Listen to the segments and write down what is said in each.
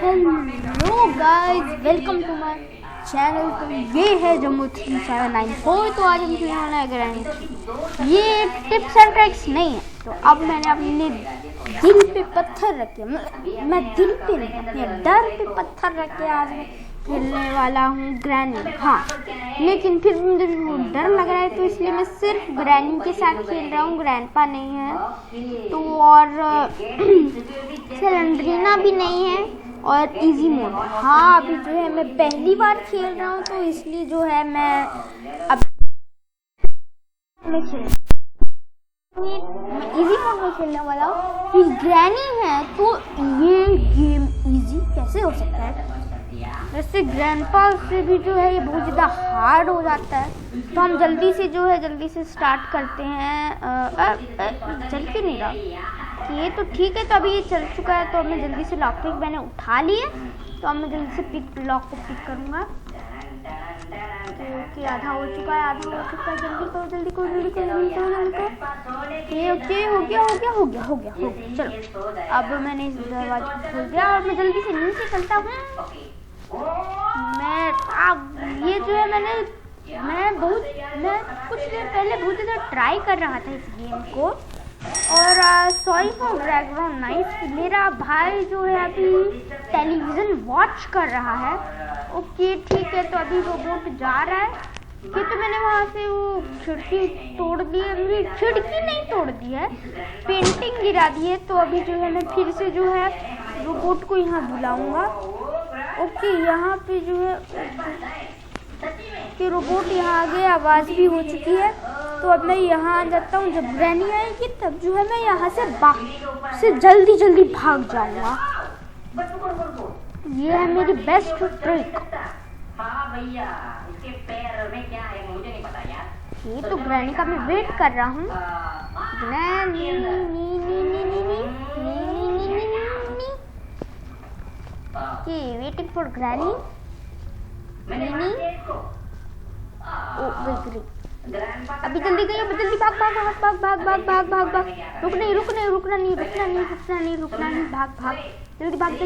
Hello guys, welcome to my channel. तो ये है जम्मू 3794। तो आज हम खेलने वाला है ग्रैनी। ये टिप्स एंड ट्रिक्स नहीं है। तो अब मैंने अपने दिल पे पत्थर रखे, मैं दिल पे नहीं, अपने डर पे पत्थर रख के आज मैं खेलने वाला हूँ ग्रैनी। हाँ, लेकिन फिर मुझे डर लग रहा है, तो इसलिए मैं सिर्फ ग्रैनी के साथ खेल रहा हूँ। ग्रैंडपा नहीं है तो, और सिलेंड्रीना भी नहीं है, और इजी मोड। हाँ, अभी जो है मैं पहली बार खेल रहा हूँ, तो इसलिए जो है मैं अब मैं इजी मोड में खेलने वाला हूँ। फिर ग्रैनी है, तो ये गेम इजी कैसे हो सकता है? वैसे ग्रैंडपा से भी जो है ये बहुत ज़्यादा हार्ड हो जाता है। तो हम जल्दी से स्टार्ट करते हैं। चल क्यों नहीं रहा? ये तो ठीक है, तो अभी ये चल चुका है, तो मैं जल्दी से लॉक पिक मैंने उठा लिए। तो अब मैं जल्दी से लॉक को पिक करूँगा। ओके, आधा हो चुका है। जल्दी करो। ओके, हो गया। चलो, अब मैंने इस दरवाजे को खोल दिया और मैं जल्दी से नीचे चलता हूँ। ये जो है मैं कुछ देर पहले बहुत ज़्यादा ट्राई कर रहा था इस गेम को। और सॉरी फॉर बैकग्राउंड नॉइस, मेरा भाई जो है अभी टेलीविज़न वॉच कर रहा है। ओके, ठीक है, तो अभी रोबोट जा रहा है। कि तो मैंने वहाँ से वो खिड़की तोड़ दी है। खिड़की नहीं तोड़ दी है, पेंटिंग गिरा दी है। तो अभी जो है मैं फिर से जो है रोबोट को यहाँ बुलाऊंगा। ओके, यहाँ पे जो है कि रोबोट यहाँ आ गया, आवाज़ भी हो चुकी है। तो अब मैं यहाँ आ जाता हूँ। जब ग्रैनी आएगी तब जो है मैं यहाँ से जल्दी भाग जाऊँगा। ये है मेरी बेस्ट ट्रिक। ये तो ग्रैनी का मैं वेट कर रहा हूँ। Waiting for granny. अभी जल्दी भाग। रुकना नहीं, भाग। जल्दी भाग।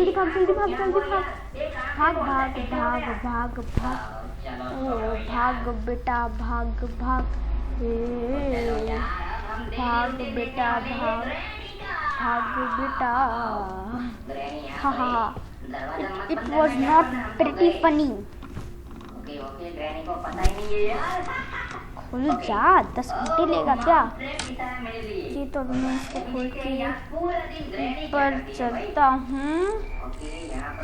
भाग बेटा, भाग। हाँ, it was not pretty funny. खुल जा, 10 घंटे लेगा क्या? ये तो मैं इसको खोल के ऊपर चलता हूँ।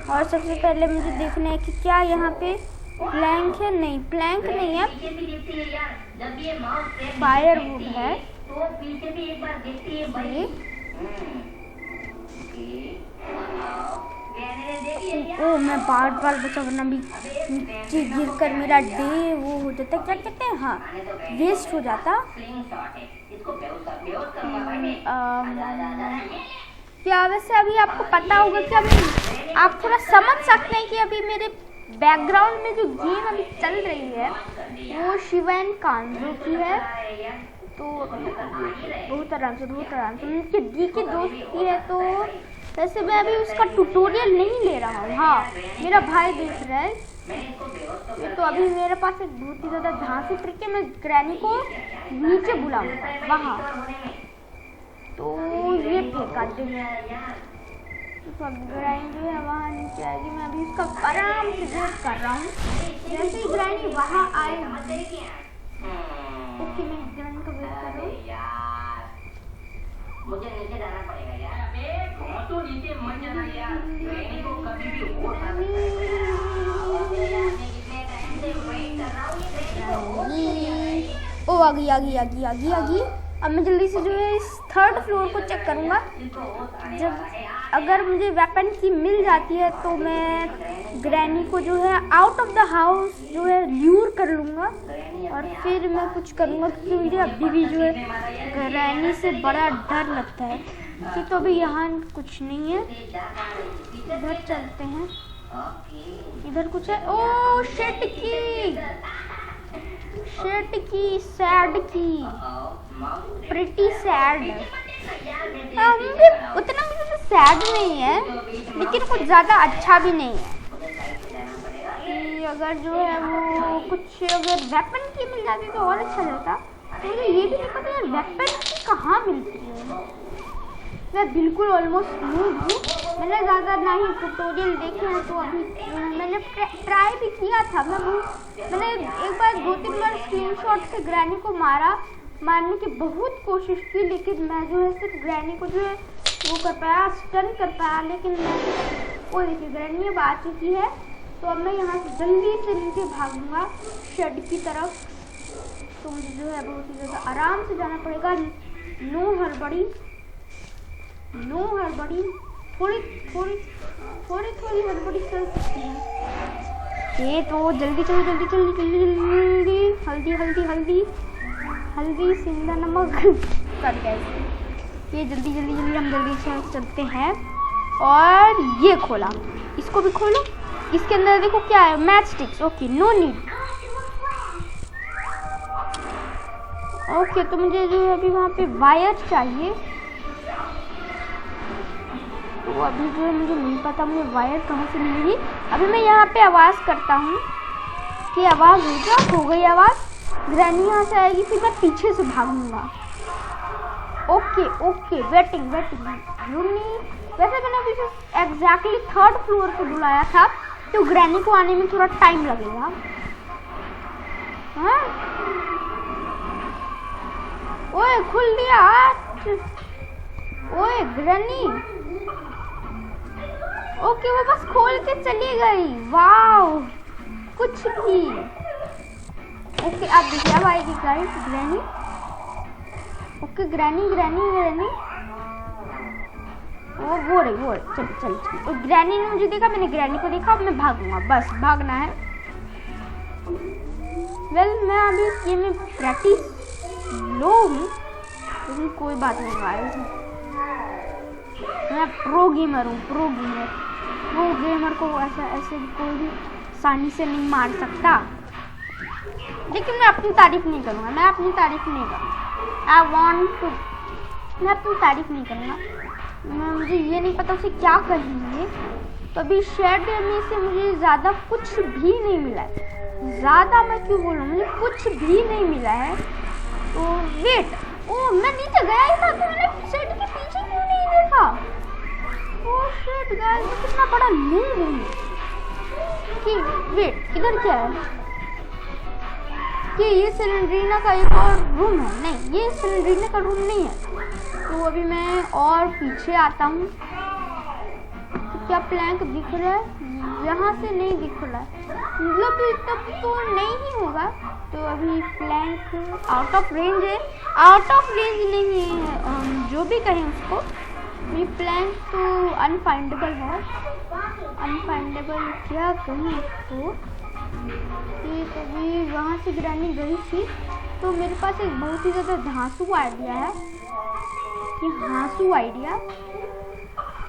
और सबसे पहले मुझे देखना है कि क्या यहाँ पे प्लैंक है। नहीं, प्लैंक नहीं है, फायरवुड है। मैं बार बचा, वरना भी नीचे गिर कर मेरा डे वो हो जाता, क्या कहते हैं, हाँ, वेस्ट हो जाता। क्या वैसे अभी आपको पता होगा कि अभी आप थोड़ा समझ सकते हैं कि अभी मेरे बैकग्राउंड में जो गेम अभी चल रही है वो शिवा एंड कांजो की है। तो बहुत आराम से उनके दी की दोस्त की है। तो वैसे मैं अभी उसका ट्यूटोरियल नहीं ले रहा हूँ। हाँ, मेरा भाई देख रहा है। तो अभी मेरे पास एक बहुत ही ज़्यादा झांसी ट्रिक है। मैं ग्रैनी को नीचे बुलाऊंगा वहाँ। तो ये फेंका दे, तो ग्रैनी जो है वहाँ नीचे आएगी। मैं अभी उसका आराम से वेट कर रहा हूँ। जैसे ही ग्रैनी वहाँ आए, ओके, मैं ग्रैनी का वेट कर रहा हूँ। मुझे नीचे जाना पड़ेगा यार। तो नीचे मत जाना यार, ग्रैनी को कभी भी हो ओ, आ गई। अब मैं जल्दी से जो है इस 3rd फ्लोर को चेक करूँगा। जब अगर मुझे वेपन की मिल जाती है तो मैं ग्रैनी को जो है आउट ऑफ द हाउस जो है ल्यूर कर लूँगा। और फिर मैं कुछ करूँगा, क्योंकि मुझे अभी भी जो है ग्रैनी से बड़ा डर लगता है। कि तो अभी यहाँ कुछ नहीं है, इधर चलते हैं। इधर कुछ है। ओ शिट की सैड की, प्रिटी सैड। उतना मुझे सैड नहीं है लेकिन कुछ ज़्यादा अच्छा भी नहीं है। कि अगर जो है वो कुछ अगर वेपन की मिल जाती तो और अच्छा रहता। तो मुझे ये भी नहीं पता यार वेपन की कहाँ मिलती है। मैं बिल्कुल ऑलमोस्ट न्यू हूँ, मैंने ज़्यादा ना ही ट्यूटोरियल देखे हैं। तो अभी मैंने ट्राई भी किया था। मैंने एक बार 2-3 बार स्क्रीनशॉट से ग्रैनी को मारने की बहुत कोशिश की, लेकिन मैं जो है सिर्फ ग्रैनी को जो है वो कर पाया, स्टन कर पाया। लेकिन मैं वो देखिए ग्रैनी अब आ चुकी है। तो अब मैं यहाँ से जल्दी से नीचे भागूंगा शेड की तरफ। तो मुझे जो है बहुत ही ज़्यादा आराम से जाना पड़ेगा, नो हड़बड़ी। थोड़ी हड़बड़ी चल सकती है। ये तो जल्दी हल्दी सिंधा नमक कर गया। ये जल्दी हम जल्दी से चलते हैं। और ये खोला, इसको भी खोलो। इसके अंदर देखो क्या है, matchsticks. Okay, no need. Okay, तो मुझे जो है अभी वहाँ पे वायर चाहिए। तो अभी जो है मुझे नहीं पता मुझे वायर कहाँ से मिलेगी। अभी मैं यहाँ पे आवाज़ करता हूँ कि आवाज़ हो गई आवाज़। ग्रैनी यहाँ से आएगी, फिर मैं पीछे से भागूंगा। ओके, वेटिंग रूनी। वैसे मैंने अभी एग्जैक्टली 3rd फ्लोर पे बुलाया था, तो ग्रैनी को आने में थोड़ा टाइम लगेगा। हाँ? ओए खुल दिया। ओए ग्रैनी। ओके, वो बस खोल के चली गई। वाओ, कुछ भी। ओके, अब देखिए अब आएगी गाइस ग्रैनी। ओके, ग्रैनी वो रही। चल। ग्रैनी ने मुझे देखा, मैंने ग्रैनी को देखा। अब मैं भागूंगा, बस भागना है। मैं अभी इस गेम में प्रैक्टिस लो हूँ, लेकिन कोई बात नहीं गाइस। मैं प्रो गेमर हूँ। प्रो गेमर को ऐसे कोई भी आसानी से नहीं मार सकता। लेकिन मैं अपनी तारीफ नहीं करूँगा। मैं अपनी तारीफ नहीं करूँगा। मुझे ये नहीं पता उसे क्या कहेंगे। तो अभी शेड में से मुझे ज़्यादा कुछ भी नहीं मिला है। ज़्यादा मैं क्यों बोलूँ, मुझे कुछ भी नहीं मिला है। तो वेट, मैं नीचे गया ही था, तो मैंने शेड के पीछे क्यों नहीं देखा। शेड गाइस, मैं कितना बड़ा नूब हूँ। कि वेट, इधर क्या है कि ये सिलेंड्रीना का एक और रूम है। नहीं, ये सिलेंड्रीना का रूम नहीं है। तो अभी मैं और पीछे आता हूँ। तो क्या प्लैंक दिख रहा है? यहाँ से नहीं दिख रहा है, मतलब तब तो नहीं ही होगा। तो अभी प्लैंक आउट ऑफ रेंज है। आउट ऑफ रेंज नहीं है, जो भी कहें उसको। ये प्लैंक तो अनफाइंडेबल है। अनफाइंडेबल क्या कहें इसको। कि तभी वहाँ से ग्रैनी गई थी। तो मेरे पास एक बहुत ही ज़्यादा धांसू आइडिया है।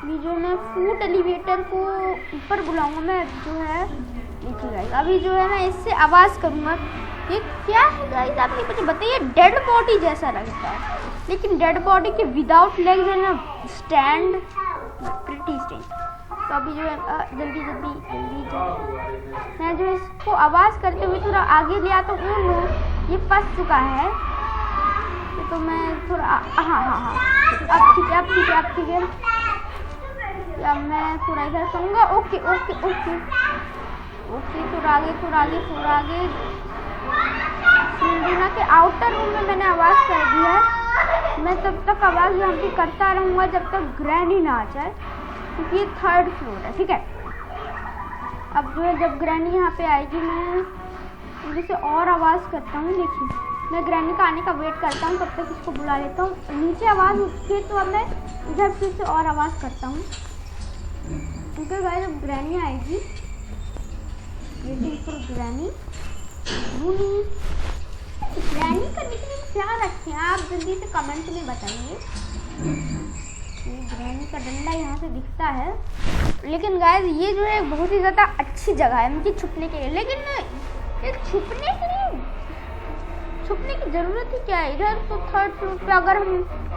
ये जो मैं फूड एलिवेटर को ऊपर बुलाऊंगा। मैं जो है नीचे गाइस, अभी जो है मैं इससे आवाज़ करूँगा। ये क्या है गाइस, आप मुझे बताइए। डेड बॉडी जैसा लगता है, लेकिन डेड बॉडी के विदाउट लेग्स है ना, स्टैंड प्रिटी स्टेज। तो अभी जो है जल्दी मैं जो इसको आवाज़ करते हुए थोड़ा आगे लिया, तो ये फंस चुका है। तो मैं थोड़ा हाँ, अब ठीक है। अब मैं थोड़ा इधर करूँगा। ओके, थोड़ा आगे। सिलेंड्रीना के आउटर रूम में मैंने आवाज़ कर दी है। मैं तब तक आवाज़ यहाँ पे करता रहूँगा जब तक ग्रैनी ना आ जाए, क्योंकि ये 3rd फ्लोर है। ठीक है, अब जो है जब ग्रैनी यहाँ पे आएगी, मैं जैसे और आवाज़ करता हूँ। देखिए, मैं ग्रैनी का आने का वेट करता हूँ, तब तक इसको बुला लेता हूँ। नीचे आवाज़ उठती है, तो अब मैं इधर फिर से और आवाज़ करता हूँ। क्योंकि गाइस जब ग्रैनी आएगी, वेटिंग फॉर ग्रैनी का निकनेम क्या रखें आप जल्दी से कमेंट में बताइए। ग्रैनी का डंडा यहाँ से दिखता है। लेकिन गाइस ये जो है बहुत ही ज़्यादा अच्छी जगह है मुझे छुपने के लिए। लेकिन ये छुपने की ज़रूरत ही क्या है। इधर तो 3rd फ्लोर पे अगर हम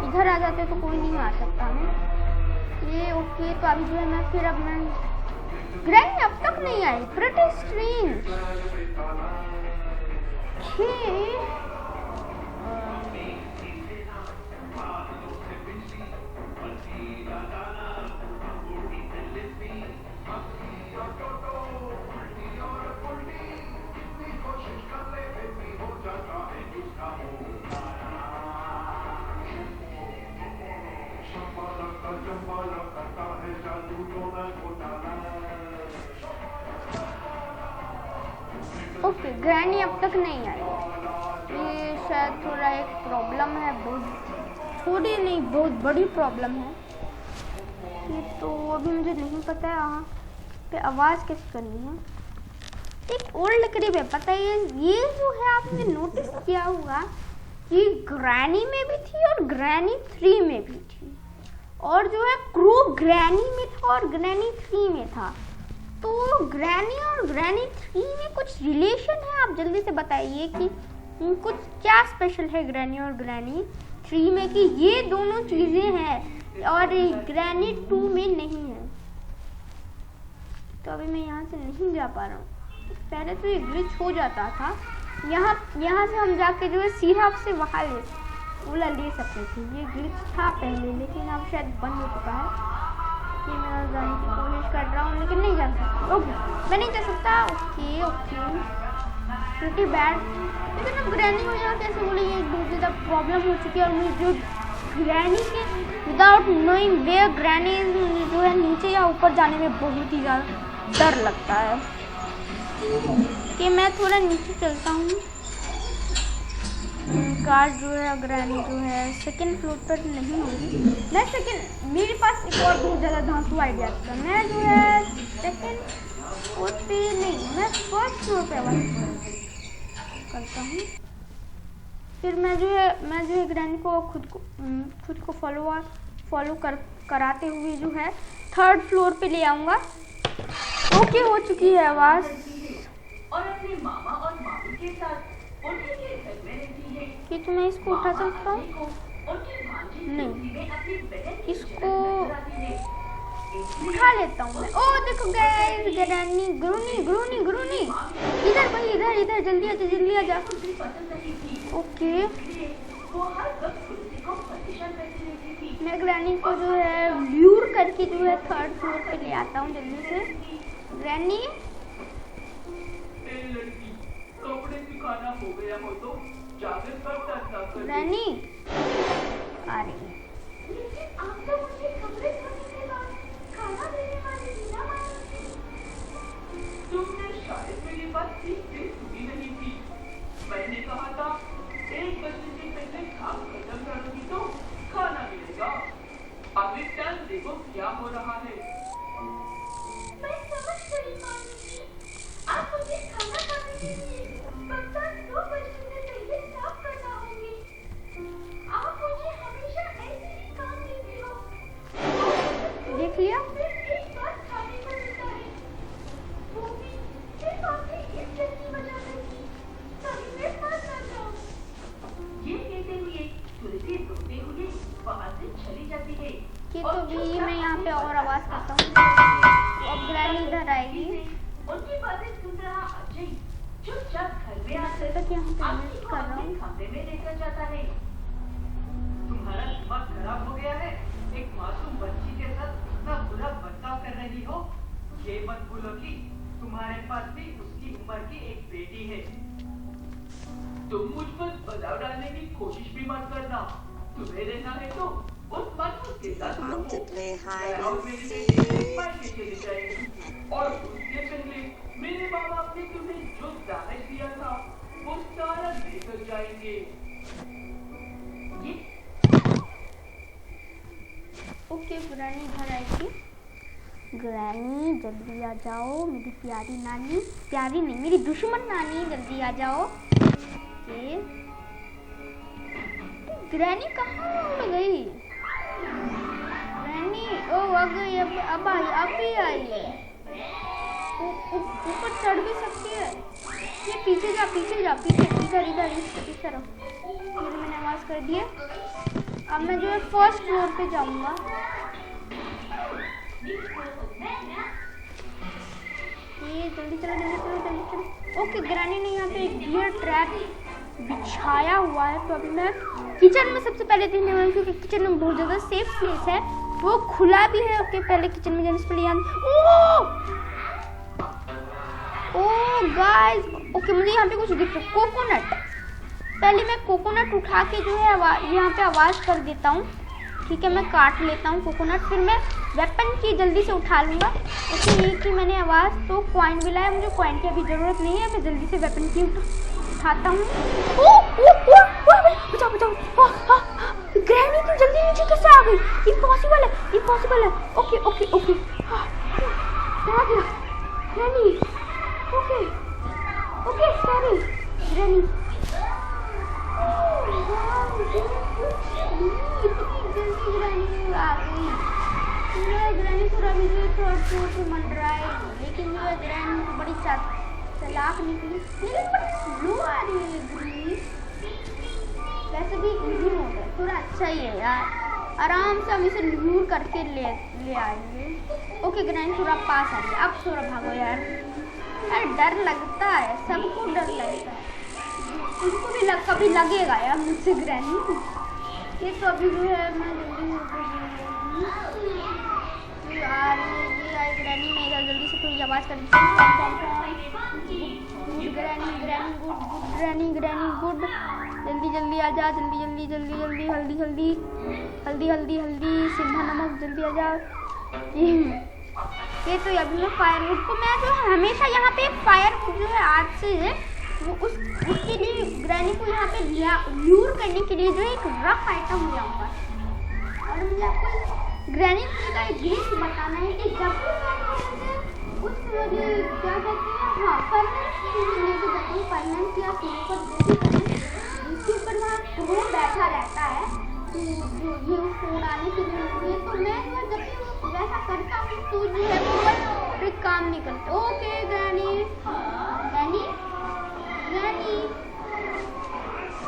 इधर आ जाते तो कोई नहीं आ सकता हमें। ये ओके, तो अभी जो है मैं फिर अब मैं ग्रैनी अब तक नहीं आई, प्रिटी स्ट्रेंज। ओके, ग्रैनी अब तक नहीं आई। ये शायद थोड़ा एक प्रॉब्लम है, बहुत थोड़ी नहीं बहुत बड़ी प्रॉब्लम है। ये तो अभी मुझे नहीं पता है यहाँ पे आवाज़ कैसे करनी है। एक ओल्ड क्रिब है, पता है ये जो है आपने नोटिस किया होगा, ये ग्रैनी में भी थी और ग्रैनी 3 में भी थी, और जो है क्रो ग्रैनी में था और ग्रैनी 3 में था। तो ग्रैनी और ग्रैनी 3 में कुछ रिलेशन है? आप जल्दी से बताइए कि कुछ क्या स्पेशल है ग्रैनी और ग्रैनी 3 में कि ये दोनों चीज़ें हैं और ग्रैनी 2 में नहीं है। तो अभी मैं यहाँ से नहीं जा पा रहा हूँ। पहले तो ये ग्लिच हो जाता था, यहाँ से हम जाके जो है सीधा से वहाँ ले सकते थे। ये ग्लिच था पहले, लेकिन अब शायद बंद हो चुका है। ये मैं जाने की कोशिश कर रहा हूँ लेकिन नहीं जा सकता। ओके, मैं नहीं जा सकता। Okay okay, pretty bad. लेकिन अब ग्रैनी को यहाँ कैसे बोले, ये बहुत ज़्यादा प्रॉब्लम हो चुकी है। और मुझे जो ग्रैनी के विदाउट नोइंग वेयर ग्रैनी जो है नीचे या ऊपर जाने में बहुत ही ज़्यादा डर लगता है। कि मैं थोड़ा नीचे चलता हूँ। कार जो है ग्रैनी जो है सेकंड फ्लोर पर नहीं होगी। मैं सेकंड, मेरे पास एक और बहुत ज़्यादा धांसू आइडिया था। मैं जो है सेकंड फ्लोर पे नहीं, मैं फर्स्ट फ्लोर पे आवाज़ करता हूँ। फिर मैं जो है ग्रैनी को खुद को फॉलो कराते हुए जो है थर्ड फ्लोर पे ले आऊँगा। ओके, हो चुकी है आवाज़। और अपने मामा और मामी के साथ उनके घर में रहती है। ये तो मैं इसको उठा सकता हूँ? नहीं, इसको उठा लेता हूँ मैं। ओह देखो गाइस, ग्रैनी ग्रूनी इधर भाई, इधर जल्दी आजा। ओके, मैं ग्रैनी को जो है ल्यूर करके जो है थर्ड फ्लोर पे ले आता हूँ जल्दी से। ग्रैनी खाना हो गया हो तो जाकर ग्रैनी आ रही है। आप तो मुझे कपड़े धोने के बाद खाना देने वाली मीना मालूम थी। तुमने शायद मेरी बात ठीक से सुनी नहीं थी। मैंने कहा था 1 बजे से पहले काम खत्म करोगी तो खाना मिलेगा। अभी टाइम देखो क्या हो रहा है। मैं समझ गई मालूम थी, आप मुझे खाना खाने के लिए बर्तन 2 बजे से पहले साफ करना होंगे। आप मुझे हमेशा ऐसे ही काम देते हो। देख लिया, सिर्फ एक बार खाने को मिलता है, वो भी सिर्फ आपने इस जल्दी वजह से की, तभी मैं फंस ना जाऊं। ये कहते हुए तुलसी रोते हुए वहाँ से चली जाती है। कि तो भी मैं यहाँ पे और आवाज़ करता हूँ। अब ग्रैनी इधर आएगी। उनकी बातें सुन रहा अजय चुपचाप घर में आकर तक यहाँ पे आंटी मिस को कर रहा अपने हूँ। कमरे में लेकर जाता है। तुम्हारा दिमाग खराब हो गया है? एक मासूम बच्ची के साथ इतना बुरा बर्ताव कर रही हो? ये मत भूलो कि तुम्हारे पास भी उसकी उम्र की एक बेटी है। तुम मुझ पर दबाव डालने की कोशिश भी मत करना। तुम्हें रहना है तो उस मनोज के साथ रहो। और मेरी बेटी मायके चली जाएगी। और उसके पहले मेरे माँ बाप ने तुम्हें जो दावत दिया था वो सारा लेकर जाएंगे। ओके, ग्रैनी इधर आएगी। ग्रैनी जल्दी आ जाओ, मेरी प्यारी नानी, प्यारी नहीं मेरी दुश्मन नानी, जल्दी आ जाओ। ग्रैनी कहाँ उड़ गई? ग्रैनी ओ आ गई, अब भी आई है। ऊपर चढ़ भी सकती है। ये पीछे जा इधर रहो। मैंने आवाज़ कर दी है। अब मैं जो है फर्स्ट फ्लोर पे जाऊंगा। ये जल्दी चलो जल्दी चलो जल्दी चलो। ओके, ग्रैनी ने यहाँ पे एक डियर ट्रैप बिछाया हुआ है। तो अभी मैं किचन में सबसे पहले देखने वाली हूँ, क्योंकि किचन में बहुत ज़्यादा सेफ प्लेस है, वो खुला भी है। ओके, पहले किचन में जाने से पहले ओह गाइस, ओके मुझे यहाँ पे कुछ दिख रहा है, कोकोनट। पहले मैं कोकोनट उठा के जो है यहाँ पे आवाज़ कर देता हूँ। ठीक है, मैं काट लेता हूँ कोकोनट, फिर मैं वेपन की जल्दी से उठा लूँगा। ओके, ये कि मैंने आवाज़ तो कॉइन भी लाया, मुझे कॉइन की अभी ज़रूरत नहीं है, मैं जल्दी से वेपन की उठाता हूँ। बचाओ बचाओ, ग्रैनी तो जल्दी नीचे कैसे आ गई? इम्पॉसिबल है, इम्पॉसिबल है। Okay okay okay, granny, okay okay sorry granny. Granny थोड़ा मुझे थोड़ा मन रहा है, लेकिन जो है ग्रैनी तो बड़ी चालाक निकली, लेकिन बड़ी स्लो आ रही है ग्रैनी। वैसे भी इजी मोड है, थोड़ा अच्छा ही है यार, आराम से हम इसे लूर करके ले आएंगे। ओके, ग्रैनी थोड़ा पास आ रही है, अब थोड़ा भागो यार। यार डर लगता है, सबको डर लगता है, उसको भी कभी लगेगा यार मुझसे ग्रैनी। ये तो अभी जो है मैं जल्दी यार ये आई ग्रैनी, मैं इधर जल्दी से थोड़ी आवाज़ कर good granny, granny good, good granny, granny good, जल्दी जल्दी आ जा, जल्दी जल्दी जल्दी जल्दी, हल्दी हल्दी हल्दी हल्दी हल्दी, सिंधा नमक, जल्दी आ जा। ये तो अभी मैं फायरवुड को मैं जो है हमेशा यहाँ पे फायरवुड जो है आज से है वो उसके लिए ग्रैनी को यहाँ पे ल्यूर करने के लिए जो है एक रफ आइटम ले आऊँगा। और मुझे आपको ग्रैनी का एक ग्लिच बताना है कि जब उस मुझे क्या कहते हैं, हाँ फाइनेंस या जिसके ऊपर वहाँ वो बैठा रहता है, तो ये उसको उड़ाने के लिए, तो मैं जब वैसा करता हूँ तो जो है वो ट्रिक काम नहीं करता। ओके ग्रैनी, ग्रैनी ग्रैनी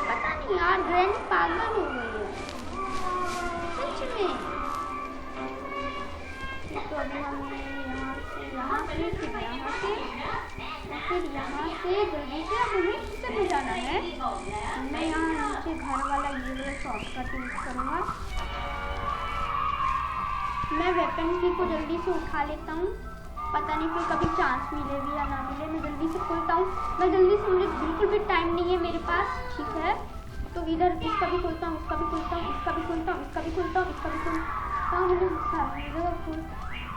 पता नहीं यार, ग्रैनी पागल हो गई है सच में। तो अभी हमें यहाँ से फिर यहाँ से जल्दी से अब हमें किचन में जाना है। मैं यहाँ नीचे घर वाला ये वाला शॉर्टकट यूज करूँगा। मैं वेपन की को जल्दी से उठा लेता हूँ, पता नहीं फिर कभी चांस मिले भी या ना मिले। मैं जल्दी से खोलता हूँ, मैं जल्दी से, मुझे बिल्कुल भी टाइम नहीं है मेरे पास। ठीक है, तो इधर इसका भी खोलता हूँ, उसका भी खोलता हूँ, इसका भी खोलता हूँ, इसका भी खोलता हूँ, इसका भी खोलता हूँ।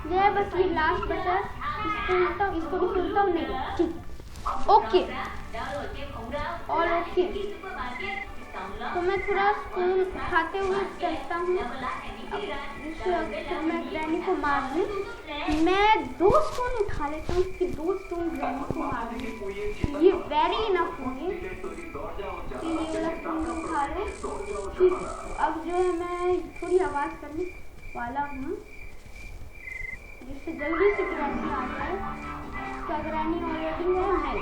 ये बस ये लास्ट बचा, इसको खोलता हूँ, इसको भी खोलता हूँ। नहीं ठीक, ओके और ओके। तो मैं थोड़ा स्पून उठाते हुए चलता हूँ। मैं ग्रैनी को मार दूँ, मैं 2 स्पून उठा लेता हूँ कि 2 स्पून ग्रैनी को मार दूँ, ये वेरी इनफ होंगे। ये वाला स्पून उठा लो। ठीक, अब जो है मैं थोड़ी आवाज़ करने वाला हूँ जिससे जल्दी से ग्रैनी आ जाए। क्या ग्रैनी ऑलरेडी है? नहीं,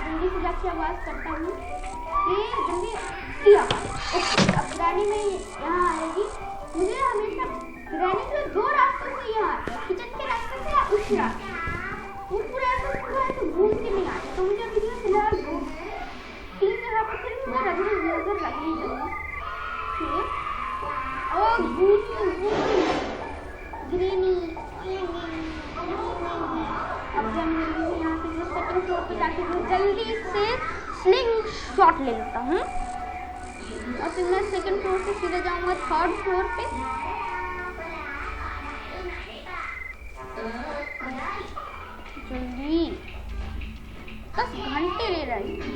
जल्दी से जाके आवाज़ करता हूँ, ये जल्दी की आवाज़। ओके, अब ग्रैनी में यहाँ आएगी। मुझे हमेशा ग्रैनी जो 2 रास्तों से यहाँ आता है, किचन के रास्ते से या उस रास्ते, वो पूरा ऐसा पूरा है तो घूम के नहीं आता। तो मुझे अभी जो फिलहाल 3 जगह पर सिर्फ मैं नजर लगी जाऊँगी। और ग्रैनी अब हम जल्दी से यहाँ से सेकंड फ्लोर पे जाके जल्दी से स्लिंग शॉट ले लेता हूँ और फिर मैं सेकंड फ्लोर से सीधे जाऊँगा 3rd फ्लोर पे। जल्दी 10 घंटे ले रही है,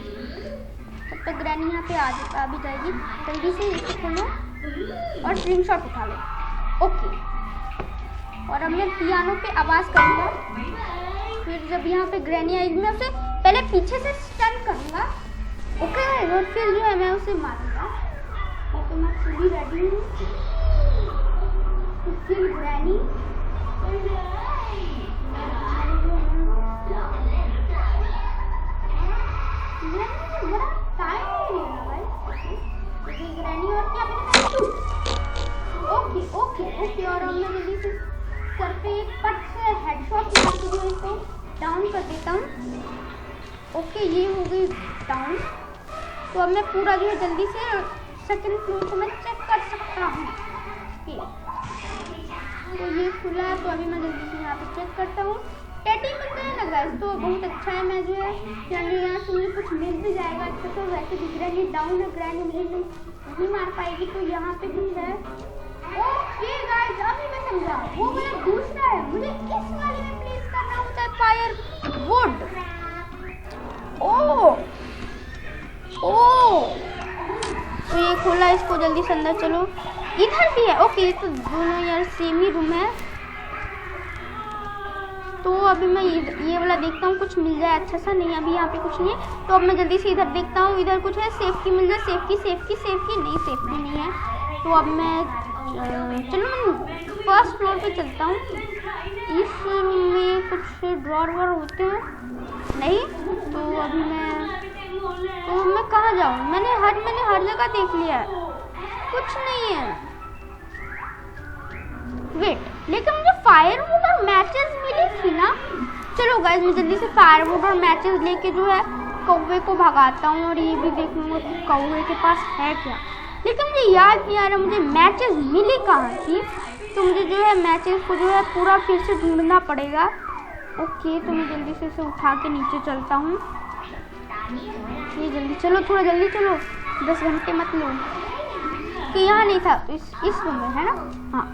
तब तक ग्रैनी यहाँ पे आ भी जाएगी। जल्दी से इसको खोलो और स्लिंग शॉट उठा लो। ओके, और अब मैं पियानो पे आवाज़ करूँगा। फिर जब यहाँ पे ग्रैनी आएगी मैं उसे पहले पीछे से स्टन करूँगा। ओके, और फिर जो है मैं उसे मारूँगा। तो मैं पूरी रेडी हूँ to kill ग्रैनी। बड़ा टाइम नहीं लेना भाई, ग्रैनी और क्या ओके ओके ओके। और अब मैं जल्दी से कर देता हूँ। ओके, ये हो गई डाउन। तो अब मैं पूरा जो है जल्दी से सेकंड फ्लोर को मैं चेक कर सकता हूँ। तो ये खुला है, तो अभी मैं जल्दी से यहाँ पे चेक करता हूँ। टेडी मिल गया ना गाइस, तो बहुत अच्छा है। मैं जो है यहाँ से मुझे कुछ मिल भी जाएगा अच्छा। तो वैसे भी ग्रैनी डाउन है, ग्रैनी मुझे नहीं मार पाएगी, तो यहाँ पे भी है। ओके गाइस, अभी मैं समझा, वो वाला दूसरा है, मुझे इस वाले में प्लेस करना होता है फायर वुड। ओ तो ये खोला, इसको जल्दी से अंदर चलो। इधर भी है। ओके, ये तो दोनों यार सेम ही रूम है। तो अभी मैं ये वाला देखता हूँ, कुछ मिल जाए अच्छा सा। नहीं, अभी यहाँ पे कुछ नहीं है। तो अब मैं जल्दी से इधर देखता हूँ, इधर कुछ है। सेफ्टी मिल जाए, सेफ्टी नहीं, सेफ्टी नहीं है। तो अब मैं चलो मैं फर्स्ट फ्लोर पे चलता हूँ। इस रूम में कुछ ड्रॉर होते हैं नहीं। तो अभी मैं कहाँ जाऊँ? मैंने हर जगह देख लिया है, कुछ नहीं है। वेट, लेकिन मुझे फायरवुड और मैचेस मिली थी ना। चलो गाइस, मैं जल्दी से फायरवुड और मैचेस लेके जो है कौवे को भगाता हूँ, और ये भी देखूंगा कि कौवे के पास है क्या। लेकिन मुझे याद नहीं आ रहा मुझे मैचेस मिली कहाँ थी। तो मुझे जो है मैचेस को जो है पूरा फिर से ढूंढना पड़ेगा। ओके, तो मैं जल्दी से इसे उठा के नीचे चलता हूँ। ये जल्दी चलो, थोड़ा जल्दी चलो, 10 घंटे मत लो। कि यहाँ नहीं था, तो इस रूम में है ना। हाँ,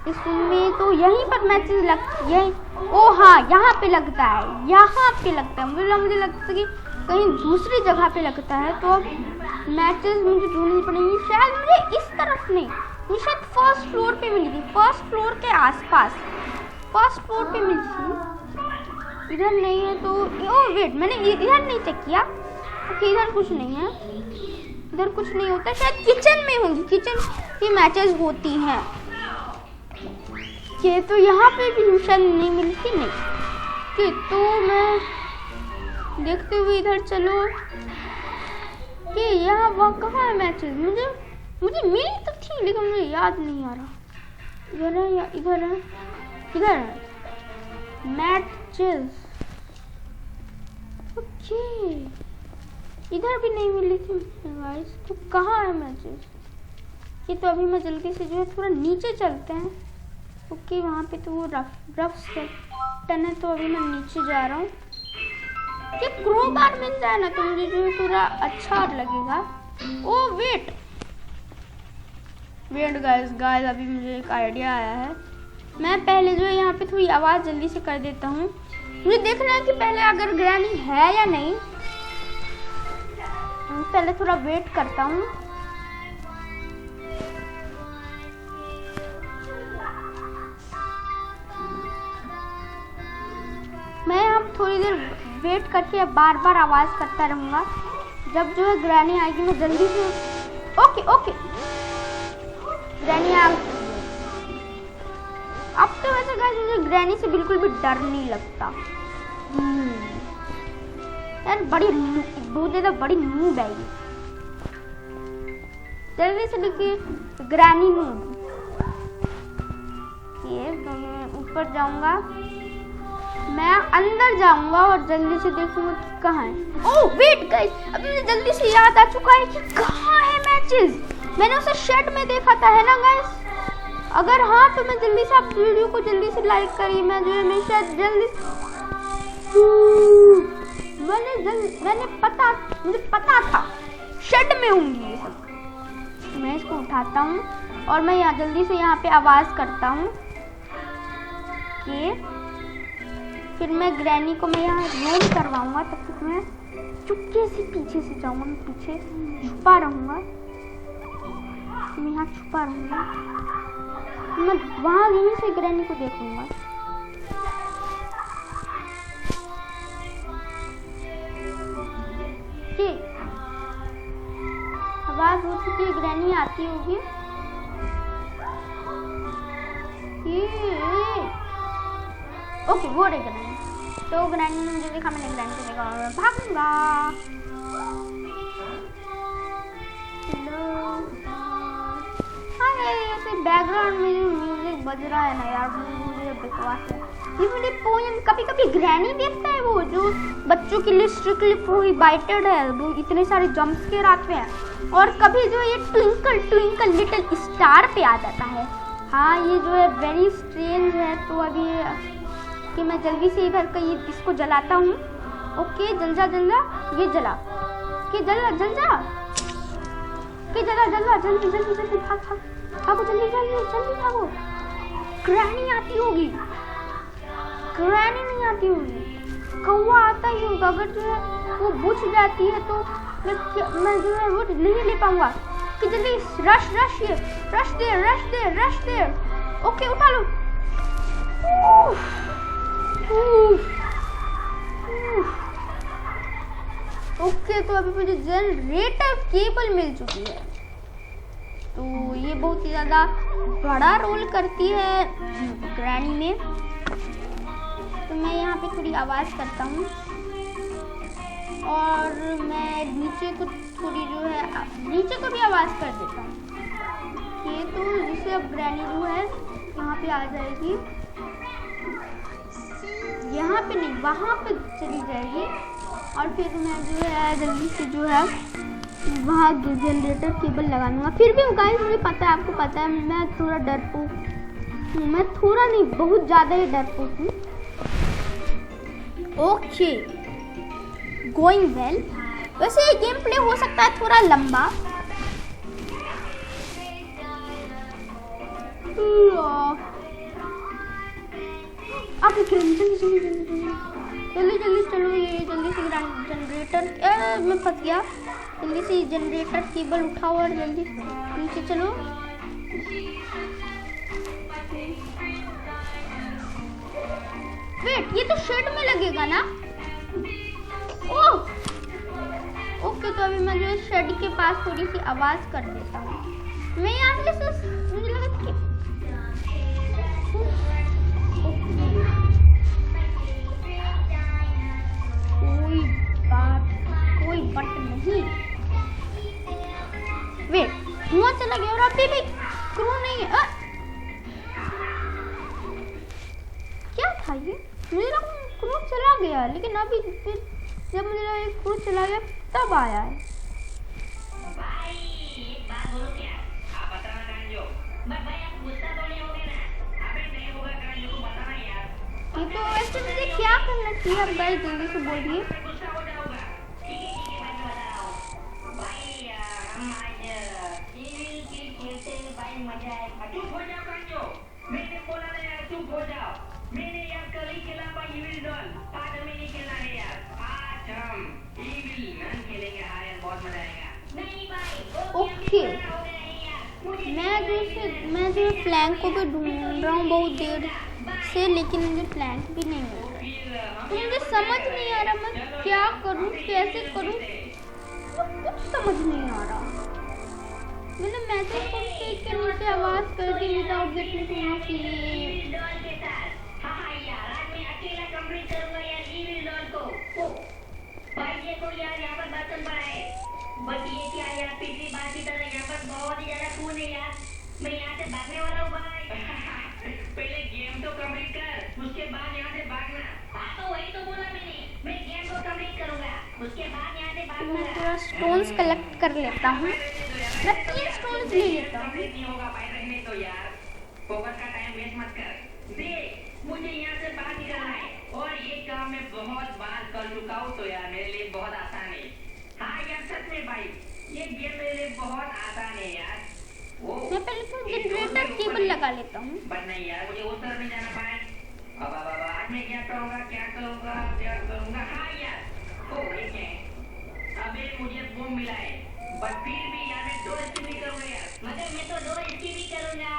इस रूम में तो यहीं पर मैचेस यहीं। ओ हाँ, यहाँ पे लगता है, यहाँ पे लगता है। मुझे लगता है कि कहीं दूसरी जगह पे लगता है। तो अब मैचेस मुझे ढूंढनी पड़ेंगी। शायद मुझे इस तरफ नहीं, मुझे शायद फर्स्ट फ्लोर पे मिली थी, फर्स्ट फ्लोर के आसपास, फर्स्ट फ्लोर पे मिली थी। इधर नहीं है तो ओ वेट, मैंने इधर नहीं चेक किया। ओके, इधर कुछ नहीं है, इधर कुछ नहीं होता। शायद किचन में होंगी, किचन की मैचेस होती हैं। कि तो यहाँ पे भी शायद नहीं मिलती, नहीं। कि तो मैं देखते हुए इधर चलो कि यहाँ वहाँ कहाँ है मैचेस। मुझे मिली तो थी, लेकिन मुझे याद नहीं आ रहा। इधर है या इधर है? इधर है मैचेस। ओके, इधर भी नहीं मिली थी गाइस। तो कहाँ है मैचेस? ये तो अभी मैं जल्दी से जो है थोड़ा नीचे चलते हैं। ओके, वहाँ पे तो वो रफ स्केलेटन है। तो अभी मैं नीचे जा रहा हूँ। कि क्रोबार मिल जाए ना तो मुझे जो है थोड़ा अच्छा लगेगा। ओ वेट गाइस, अभी मुझे एक आइडिया आया है। मैं पहले जो है यहाँ पे थोड़ी आवाज़ जल्दी से कर देता हूँ। मुझे देखना है कि पहले अगर ग्रैनी है या नहीं। पहले थोड़ा वेट करता हूँ। मैं अब थोड़ी देर वेट करके बार बार आवाज़ करता रहूँगा। जब जो है ग्रैनी आएगी मैं जल्दी से। ओके, ग्रैनी आ गई। अब तो वैसे गाइस मुझे ग्रैनी से बिल्कुल भी डर नहीं लगता। यार बहुत ज़्यादा बड़ी नूब है ये। जल्दी से देखिए, ग्रैनी नूब। ये तो मैं ऊपर जाऊँगा, मैं अंदर जाऊंगा और जल्दी से देखूंगा कि कहाँ है। ओह वेट गाइस, अभी मुझे जल्दी से याद आ चुका है कि कहाँ है मैचेस। मैंने उसे शेड में देखा था, है ना गाइस? अगर हाँ तो मैं जल्दी से, आप वीडियो को जल्दी से लाइक करिए। मैं जो है मैं शायद जल्दी मुझे पता था शेड में होंगी ये सब। मैं इसको उठाता हूँ और मैं यहाँ जल्दी से यहाँ पे आवाज़ करता हूँ कि फिर मैं ग्रैनी को मैं यहाँ रोल करवाऊंगा। तब तक मैं चुपके से पीछे से जाऊंगा, मैं पीछे छुपा रहूंगा। मैं यहाँ छुपा रहूंगा, मैं वहाँ यहीं से ग्रैनी को देखूंगा। आवाज हो चुकी है, ग्रैनी आती होगी। ओके, वो रही ग्रैनी। तो ग्रैनी ने मुझे देखा, मैंने ग्रैनी को देखा और मैं भागूंगा। हाँ, ये बैकग्राउंड में जो म्यूजिक बज रहा है ना यार, मुझे बकवास है। ये मुझे पोएम कभी कभी ग्रैनी देखता है, वो जो बच्चों के लिए स्ट्रिक्टली प्रोहिबिटेड है, वो इतने सारे जंप स्केयर आते हैं। और कभी जो ये ट्विंकल ट्विंकल लिटिल स्टार पे आ जाता है। हाँ ये जो है वेरी स्ट्रेंज है। तो अभी कि मैं जल्दी से इधर कहीं इसको जलाता हूँ। ओके जल जा ये जला कि जल जा कि जला जल्दी भागो जल्दी भागो। ग्रैनी आती होगी, ग्रैनी नहीं आती होगी, कौवा आता ही होगा। अगर जो है वो बुझ जाती है तो मैं जो है वो नहीं ले पाऊंगा। कि जल्दी रश दे। ओके उठा लो। ओके तो अभी मुझे जनरेटर केबल मिल चुकी है। तो ये बहुत ही ज़्यादा बड़ा रोल करती है ग्रैनी में। तो मैं यहाँ पे थोड़ी आवाज़ करता हूँ और मैं नीचे को थोड़ी जो है नीचे को भी आवाज़ कर देता हूँ। ये तो जिससे अब ग्रैनी जो है यहाँ पे आ जाएगी, यहाँ पे नहीं वहाँ पे चली जाएगी। और फिर मैं जो है जल्दी से जो है वहाँ जनरेटर केबल लगा लूँगा। फिर भी गाइस मुझे पता है, आपको पता है मैं थोड़ा डरपोक हूँ। मैं थोड़ा नहीं बहुत ज़्यादा ही डरपोक हूँ। Okay going well. वैसे ये गेम प्ले हो सकता है थोड़ा लंबा। आप जल्दी चलो, ये जल्दी से जनरेटर मैं फंस गया। जल्दी से जनरेटर केबल उठाओ और जल्दी नीचे चलो। वेट ये तो शेड में लगेगा ना? ओह ओके तो अभी मैं जो शेड के पास थोड़ी सी आवाज कर देता हूँ। मैं यहाँ से मुझे लगा कि कोई बट नहीं। वेट धुआं चला गया और अभी भी क्रू नहीं है। क्या था ये? मुझे लगा क्रू चला गया, लेकिन अभी फिर जब मुझे लगा क्रू चला गया तब आया है। ये तो वैसे मुझे क्या करना चाहिए? अब भाई जल्दी से बोलिए। ओके मैं जो फ्लैंक को भी ढूंढ रहा हूँ बहुत देर से, लेकिन मुझे फ्लैंक भी नहीं मिल रहा। तो मुझे समझ नहीं आ रहा मैं क्या करूँ, कैसे करूँ, कुछ समझ नहीं आ रहा। मैंने मैसेज के नीचे आवाज कर दी विदाउट गेटिंग टू नो कि बट ये क्या यार, पिछली बार की तरह यहाँ पर बहुत ही ज्यादा खून है यार। मैं यहाँ से भागने वाला हूँ भाई। पहले गेम तो कंप्लीट कर, उसके बाद यहाँ से भागना। हाँ तो वही तो बोला मैंने, मैं गेम को कंप्लीट करूँगा, उसके बाद यहाँ से भागूंगा। मैं थोड़ा स्टोन्स कलेक्ट कर लेता हूँ। मैं 3 स्टोन्स ले लेता हूँ। नहीं होगा भाई, रहने तो यार, फोकस का टाइम वेस्ट मत कर। देख मुझे यहाँ से बाहर निकलना है और ये काम मैं बहुत बार कर चुका हूँ, तो यार मेरे लिए बहुत आसान है। हाँ यार सच में भाई, ये गेम मेरे लिए बहुत आसान है यार। मैं पहले तो जनरेटर केबल लगा लेता हूँ। पर नहीं यार, मुझे उस तरफ नहीं जाना पाए। अब आज मैं क्या करूँगा। हाँ यार, ओ एक है, अबे मुझे बम मिला है, बट फिर भी यार मैं 2 स्किप भी करूँगा यार। मगर मैं तो 2 स्किप भी करूँगा।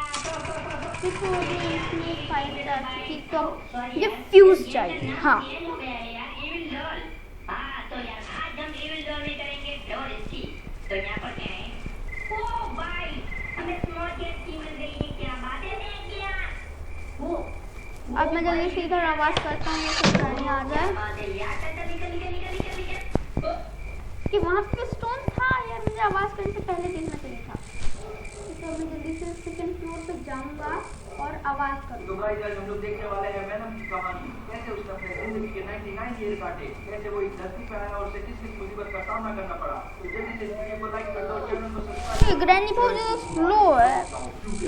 देखो ये इसमें फाइट आ चुकी, तो ये फ्यूज चाहिए। हाँ तो यार आज हम इविल डॉल में करेंगे 2 स्किप। तो यहाँ पर क्या है? ओ भाई हमें स्मॉल गेट की मिल गई है, क्या बात है क्या? वो अब मैं जल्दी से इधर आवाज करता हूँ तो गाड़ी आ जाए कि वहाँ पे स्टोन था यार, मुझे आवाज करने से पहले देखना चाहिए था। तो मैं जल्दी से सेकंड फ्लोर पे जाऊंगा और आवाज तो करूंगा। गाइस आज हम लोग देखने वाले हैं वेनम की कहानी। कैसे उसने अपने जिंदगी के 99 ईयर काटे, कैसे वो इस धरती पे आया और उसे किस किस मुसीबत का सामना करना पड़ा। तो जल्दी से इस वीडियो को लाइक कर दो और चैनल को सब्सक्राइब ये ग्रैनी बहुत ज्यादा स्लो है,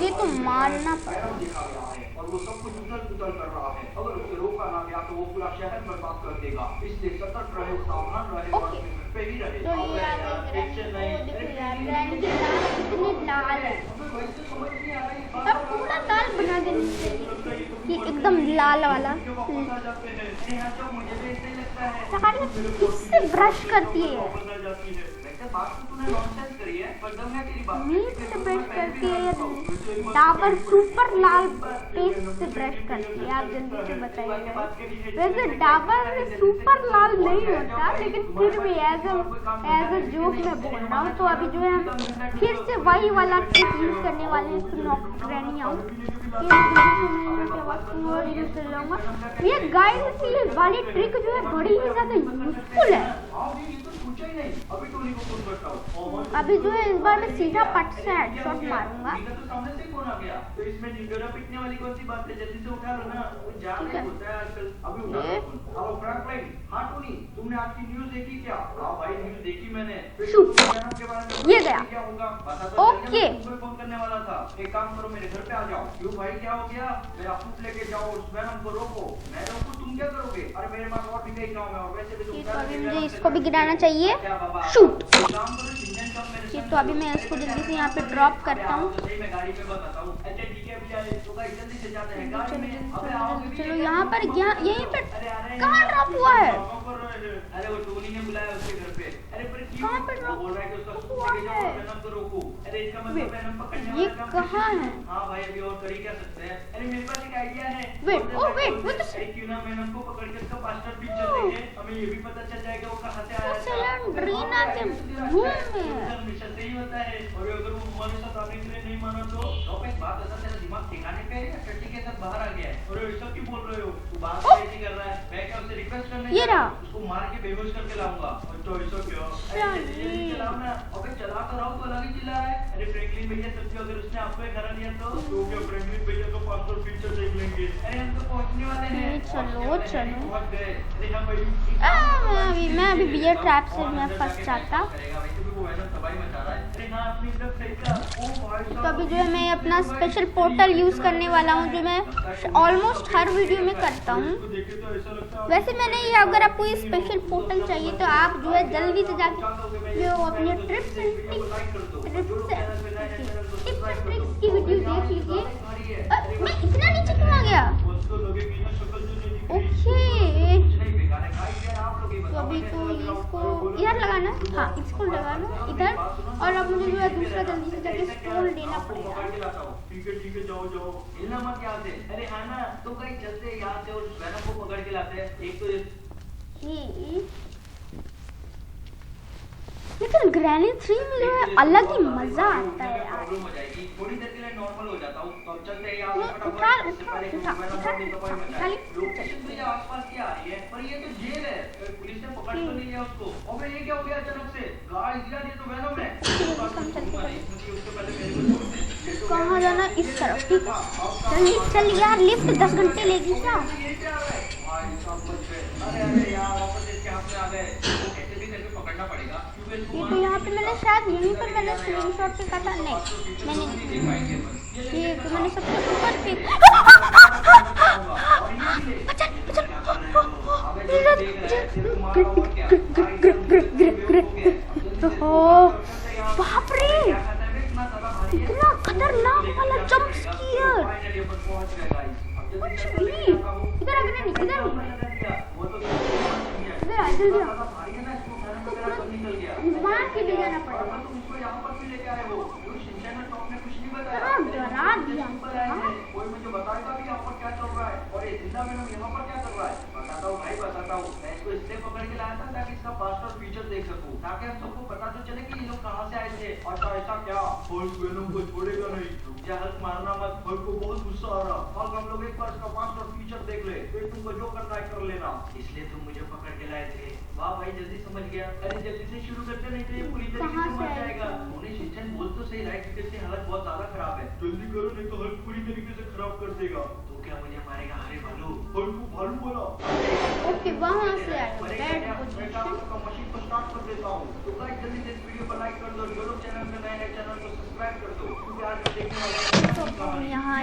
ये तो मानना पड़ेगा। देखा गया है और वो सब कुछ उथल कर रहा है। अगर उसे रोका ना गया तो वो पूरा शहर बर्बाद कर देगा। इसलिए सतर्क रहे, सावधान रहे और ओके। अपने घर पे ही रहे। तो ये यार ग्रैनी यार ग्रैनी की दाल इतनी लाल है, समझ नहीं आ रही अब पूरा दाल बना देनी चाहिए कि एकदम लाल वाला। सारी किससे ब्रश करती है, मीट से ब्रश करती है या डाबर सुपर लाल पेस्ट से ब्रश करती है? आप जल्दी से बताइए। वैसे डाबर सुपर लाल नहीं होता, लेकिन फिर भी एज अ जोक मैं बोल रहा हूँ। तो अभी जो है हम फिर से वही वाला ट्रिक यूज करने वाले हैं, इसको नॉक ग्रैनी आउट ये गाइस ये वाली ट्रिक जो है बड़ी ही ज्यादा यूजफुल है। अभी जो है इस बार मैं सीधा पट से हेडशॉट मारूंगा। तो इसमें निगरा पिटने वाली कौन सी बात है? जल्दी से उठा लो ना, कुछ ज्यादा ही होता है आजकल। अभी उठा लो फोन। हेलो फ्रंट लाइन, हाँ टोनी, तुमने आज की न्यूज़ देखी क्या? हाँ भाई न्यूज़ देखी मैंने। शूट के बारे में ये गया। क्या होगा बता दो। ओके तुम्हें फोन करने वाला था। एक काम करो, मेरे घर पे आ जाओ। क्यों भाई क्या हो गया? मेरा फूट लेके जाओ, उस वैनम को रोको। मैं रोकूं, तुम क्या करोगे? अरे मेरे पास और भी कई काम है और वैसे भी तुम अभी मुझे इसको भी गिराना चाहिए। शूट ये तो अभी मैं इसको जल्दी से यहाँ पे ड्रॉप करता हूँ। चलो यहाँ पर यहीं पे कहाँ ड्रॉप हुआ है? अरे वो टोनी ने बुलाया उसके घर पे। अरे पर क्यों? कहाँ पे ड्रॉप बोल रहा है कि उसका हुआ है? वैनम को रोको। अरे इसका मतलब वैनम पकड़ने ये वाला काम कहाँ है? हाँ भाई अभी और कर ही क्या सकते हैं। अरे मेरे पास एक आइडिया है। वेट ओ वेट वो तो अरे क्यों ना वैनम को पकड़ के उसका पास्टर पिक्चर देंगे, हमें ये भी पता चल जाएगा वो कहाँ से आया था। रीना के रूम में है। हमेशा सही होता है। और अगर वो हमारे साथ आने के लिए नहीं माना तो एक बात ऐसा तेरा दिमाग ठिकाने पे है या टट्टी के साथ बाहर आ गया है? और ऐसा क्यों बोल रहे हो? तू बात ऐसी कर रहा है। मैं क्या उससे रिक्वेस्ट करने ये रहा। उसको मार के बेहोश करके लाऊंगा। तो ऐसा क्या? अरे चलाओ ना। अबे चला तो रहा हूं तो अलग ही चिल्ला रहा है। अरे फ्रैंकलिन भैया समझो अगर उसने आपको ही करा दिया तो क्या फ्रैंकलिन भैया का पासपोर्ट पिक्चर देख लेंगे। अरे हम तो पहुंचने वाले हैं। चलो चलो पहुंच गए। अरे हाँ भाई मैं अभी बियर ट्रैप से मैं फंस जाता। तो अभी जो है मैं अपना स्पेशल पोर्टल यूज करने वाला हूँ, जो मैं ऑलमोस्ट हर वीडियो में करता हूँ। वैसे मैंने ये अगर आपको ये स्पेशल पोर्टल चाहिए तो आप जो है जल्दी से जाके जो अपने टिप्स एंड ट्रिक्स की वीडियो देख लीजिए। मैं इतना नीचे क्यों आ गया? ओके तो अभी तो इसको इधर लगाना, हाँ इसको लगाना इधर। और अब मुझे जो है दूसरा जल्दी से जाके स्टोन लेना पड़ेगा। ठीक है जाओ जाओ, हिलना मत यहाँ से। अरे हाँ ना तो कहीं चलते यहाँ से और वैनम को पकड़ के लाते हैं। एक तो लेकिन ग्रैनी 3 में जो है अलग ही मजा आता है यार। प्रॉब्लम हो जाएगी, थोड़ी देर के लिए नॉर्मल हो जाता हूँ। तो अब चलते हैं यहाँ उठा लोकेशन तो ये आसपास की आ रही है, पर ये तो जेल है। पुलिस ने पकड़ तो नहीं लिया उसको। अबे ये क्या हो गया अचानक से? गाइस यार ये तो वैनम है। कहाँ जाना? इस तरफ। ठीक है जल्दी चल यार, लिफ्ट 10 घंटे लेगी क्या? अरे यार वापस इसके हाथ में आ गए। कैसे भी करके पकड़ना पड़ेगा। ये तो यहाँ पे मैंने शायद यहीं पर मैंने स्क्रीनशॉट पे कहा था। नहीं मैंने ये तो मैंने सबसे ऊपर पे बाप रे इतना खतरनाक वाला जंप स्केयर। कुछ भी इधर आगे नहीं, इधर आ जल्दी आ। घुमा के ले जाना पड़ेगा। डरा दिया कोई मुझे बताएगा भी यहाँ पर क्या चल रहा है और ये जिंदा मैडम यहाँ पर क्या कर रहा है? बताता हूँ भाई बताता हूँ। मैं इसको इसलिए पकड़ के लाया था ताकि इसका पास्ट और फ्यूचर देख सकूँ, ताकि हम सबको पता तो चले कि ये लोग कहाँ से आए थे। और ऐसा क्या हल्क वेनम को छोड़ेगा नहीं। रुक जा हल्क, मारना मत। हल्क को बहुत गुस्सा आ रहा। हल्क हम लोग एक बार इसका पास्ट और फ्यूचर देख देख ले, फिर तुमको जो करना है कर लेना। इसलिए तुम मुझे पकड़ के लाए थे। वाह भाई, जल्दी समझ गया। अरे जल्दी से शुरू करते, नहीं तो ये पूरी तरीके से मर जाएगा। उन्हें शिक्षण बोल तो सही, राइट विकेट से हालत बहुत ज्यादा खराब है। जल्दी करो, नहीं तो हल्क पूरी तरीके से खराब कर देगा। तो क्या मुझे मारेगा? अरे भालू, हल्क को भालू बोला। ओके, वहाँ से आया बैड पोजीशन। मशीन को स्टार्ट कर देता हूँ। तो गाइस जल्दी से इस वीडियो को लाइक कर दो, जो लोग चैनल में नए हैं चैनल को सब्सक्राइब कर दो, क्योंकि आज मैं देखने वाला हूँ यहाँ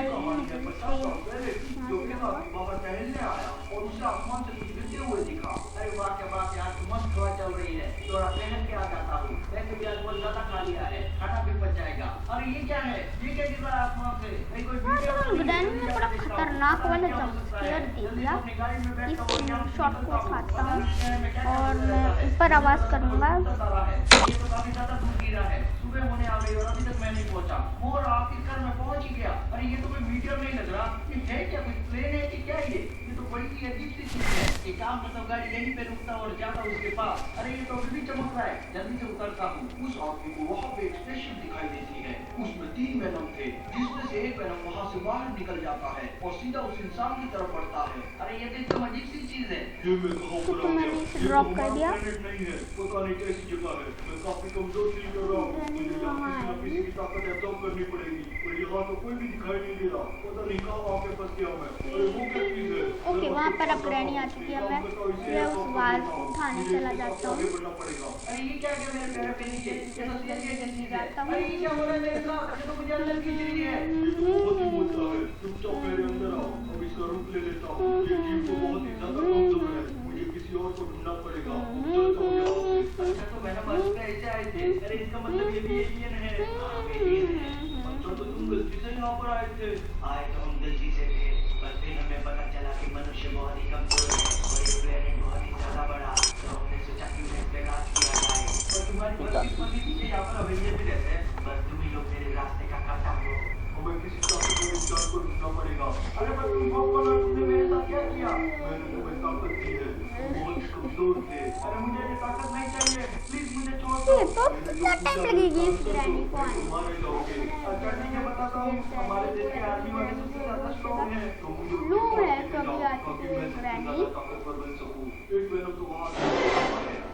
जो कि बाहर टहलने आया और उसे आसमान से कुछ गिरते हुए दिखा। अरे वाह क्या बात है, आज तो मस्त हवा चल रही है। थोड़ा टहल के आ जाता हूँ। वैसे भी आज बहुत ज्यादा खा लिया है, खाना भी बच जाएगा। अरे ये क्या है? ये क्या गिर रहा है आसमान से? नहीं कोई ग्रैनी ने बड़ा खतरनाक वाला जंप स्केयर दे दिया। इस शॉट को उठाता हूँ और मैं ऊपर आवाज करूंगा। सुबह होने आ गई और अभी तक मैं नहीं पहुंचा। और आखिरकार मैं पहुंच ही गया। अरे ये तो कोई मीटर नहीं लग रहा, ये है क्या? कोई प्लेन है कि क्या? ये तो बड़ी ही अजीब सी चीज है। ये काम मतलब गाड़ी यहीं पे रुकता और जाता उसके पास। अरे ये तो अभी भी चमक रहा है। जल्दी से उतरता हूँ। उस आदमी को वहाँ पे एक स्पेसशिप दिखाई देती है। उसमें 3 वेनम थे, जिसमें से एक वेनम वहाँ से बाहर निकल जाता है और सीधा उस इंसान की तरफ बढ़ता है। अरे ये तो एकदम अजीब सी चीज है। ये मैं कहाँ पर आ गया? ये ड्रॉप कर दिया। नहीं है, पता नहीं कैसी जगह है। मैं काफी कमजोर फील कर रहा हूँ। किसी की ताकत एब्जॉर्ब करनी पड़ेगी और यहाँ तो कोई भी दिखाई नहीं दे रहा। पता नहीं कहाँ वहाँ पे फंस गया मैं। अरे वो क्या चीज है? ओके, वहाँ पर अब ग्रैनी आ चुकी है। मैं उस वाल को उठाने चला जाता हूँ। अरे ये क्या मेरे पैर पे नीचे? ये तो सीरियस चीज है। अरे ये क्या हो रहा है मेरे साथ? ये तो मुझे अंदर खींच रही है। बहुत ही मुद्दा है। चुपचाप मेरे अंदर आओ। अब इसका रूप ले लेता हूँ। ये जीव तो बहुत ही ज्यादा कमजोर है। मुझे किसी और को ढूंढना पड़ेगा। चलता हूँ यहाँ से। अच्छा तो मैंने मालूम है ऐसे आए थे। अरे इसका मतलब ये भी एलियन है। अच्छा तो तुम गलती से यहाँ पर आए थे? आए तो हम गलती से थे, पर फिर हमें पता चला कि मनुष्य बहुत ही कमजोर है और ये प्लेनेट बहुत ही ज्यादा बड़ा। तो हमने सोचा कि उन्हें पे राज किया जाए। और तुम्हारी गलती थी यहाँ पर अवेलेबल भी रहते हैं। बस तुम ही लोग मेरे रास्ते का काटा हो। हमें किसी ताकतवर इंसान को ढूंढना पड़ेगा। अरे पर तुम तुमने मेरे साथ क्या किया? मैंने तुम्हें ताकत दी है, बहुत ही कमजोर थे। अरे मुझे ये ताकत नहीं चाहिए, प्लीज मुझे छोड़ दो। तो कितना टाइम लगेगी इस ग्रैनी को आने में? मारे जाओगे। अच्छा ठीक है, बताता हूँ। हमारे देश के आर्मी वाले सबसे ज्यादा स्ट्रॉन्ग है। तो मुझे ब्लू है तो अभी आ चुकी है ग्रैनी। ताकतवर बन सकूं। एक वेनम तो वहाँ है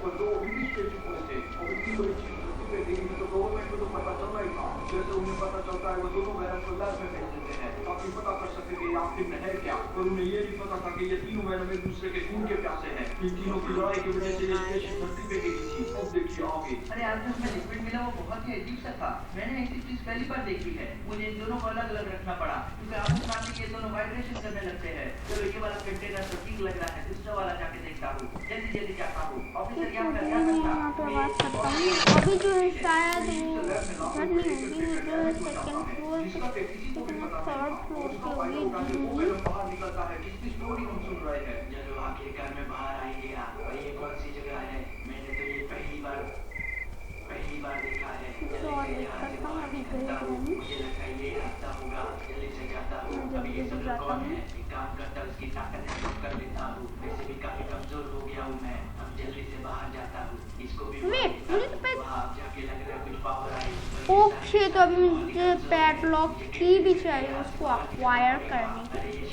और 2 अभी भी स्टेशन में थे। और इतनी बड़ी चीज धरती पे देगी तो गवर्नमेंट को तो पता चल रहा ही था। जैसे उन्हें पता चलता है वो दोनों वेनम को लैब में भेज देते हैं ताकि पता कर सके कि आखिर में है क्या। और उन्हें ये नहीं पता था कि ये तीनों वेनम एक दूसरे के खून के प्यासे हैं। इन तीनों की लड़ाई की वजह से ये स्टेशन धरती पे गिरी थी। अब देखिए आगे। अरे आज जो हमें लिक्विड मिला वो बहुत ही अजीब सा था। मैंने ऐसी चीज पहली बार देखी है। मुझे इन दोनों को अलग अलग रखना पड़ा क्योंकि आपस में ये दोनों वाइब्रेशन करने लगते हैं। चलो ये वाला कंटेनर तो ठीक लग रहा है, दूसरा वाला जाके देखता हूँ। जल्दी जल्दी जाता हूँ। ऑफिसर यहाँ पर क्या यहाँ पे आवाज करता हूँ। अभी जो है शायद वो घर नहीं होगी, वो जो है सेकंड फ्लोर पे, थर्ड फ्लोर पे होगी। बाहर निकलता है, किसकी स्टोरी हम सुन रहे हैं। चलो आखिरकार मैं बाहर आ गया। और ये कौन सी जगह है? मैंने तो ये पहली बार देखा है। तो और वेट करता हूँ, अभी गई ग्रैनी। मुझे लगता है ये रास्ता होगा। जल्दी से जाता हूँ। अभी ये सब लोग कौन है? एक काम करता हूँ, उसकी ताकत कर लेता हूँ। वैसे भी काफी कमजोर हो गया हूँ मैं। अब जल्दी से बाहर जाता हूँ। इसको भी वेट, मुझे तो वहाँ जाके लग रहा है कुछ पावर आई। ओके, तो अभी मुझे पैडलॉक की भी चाहिए उसको अक्वायर करने के लिए।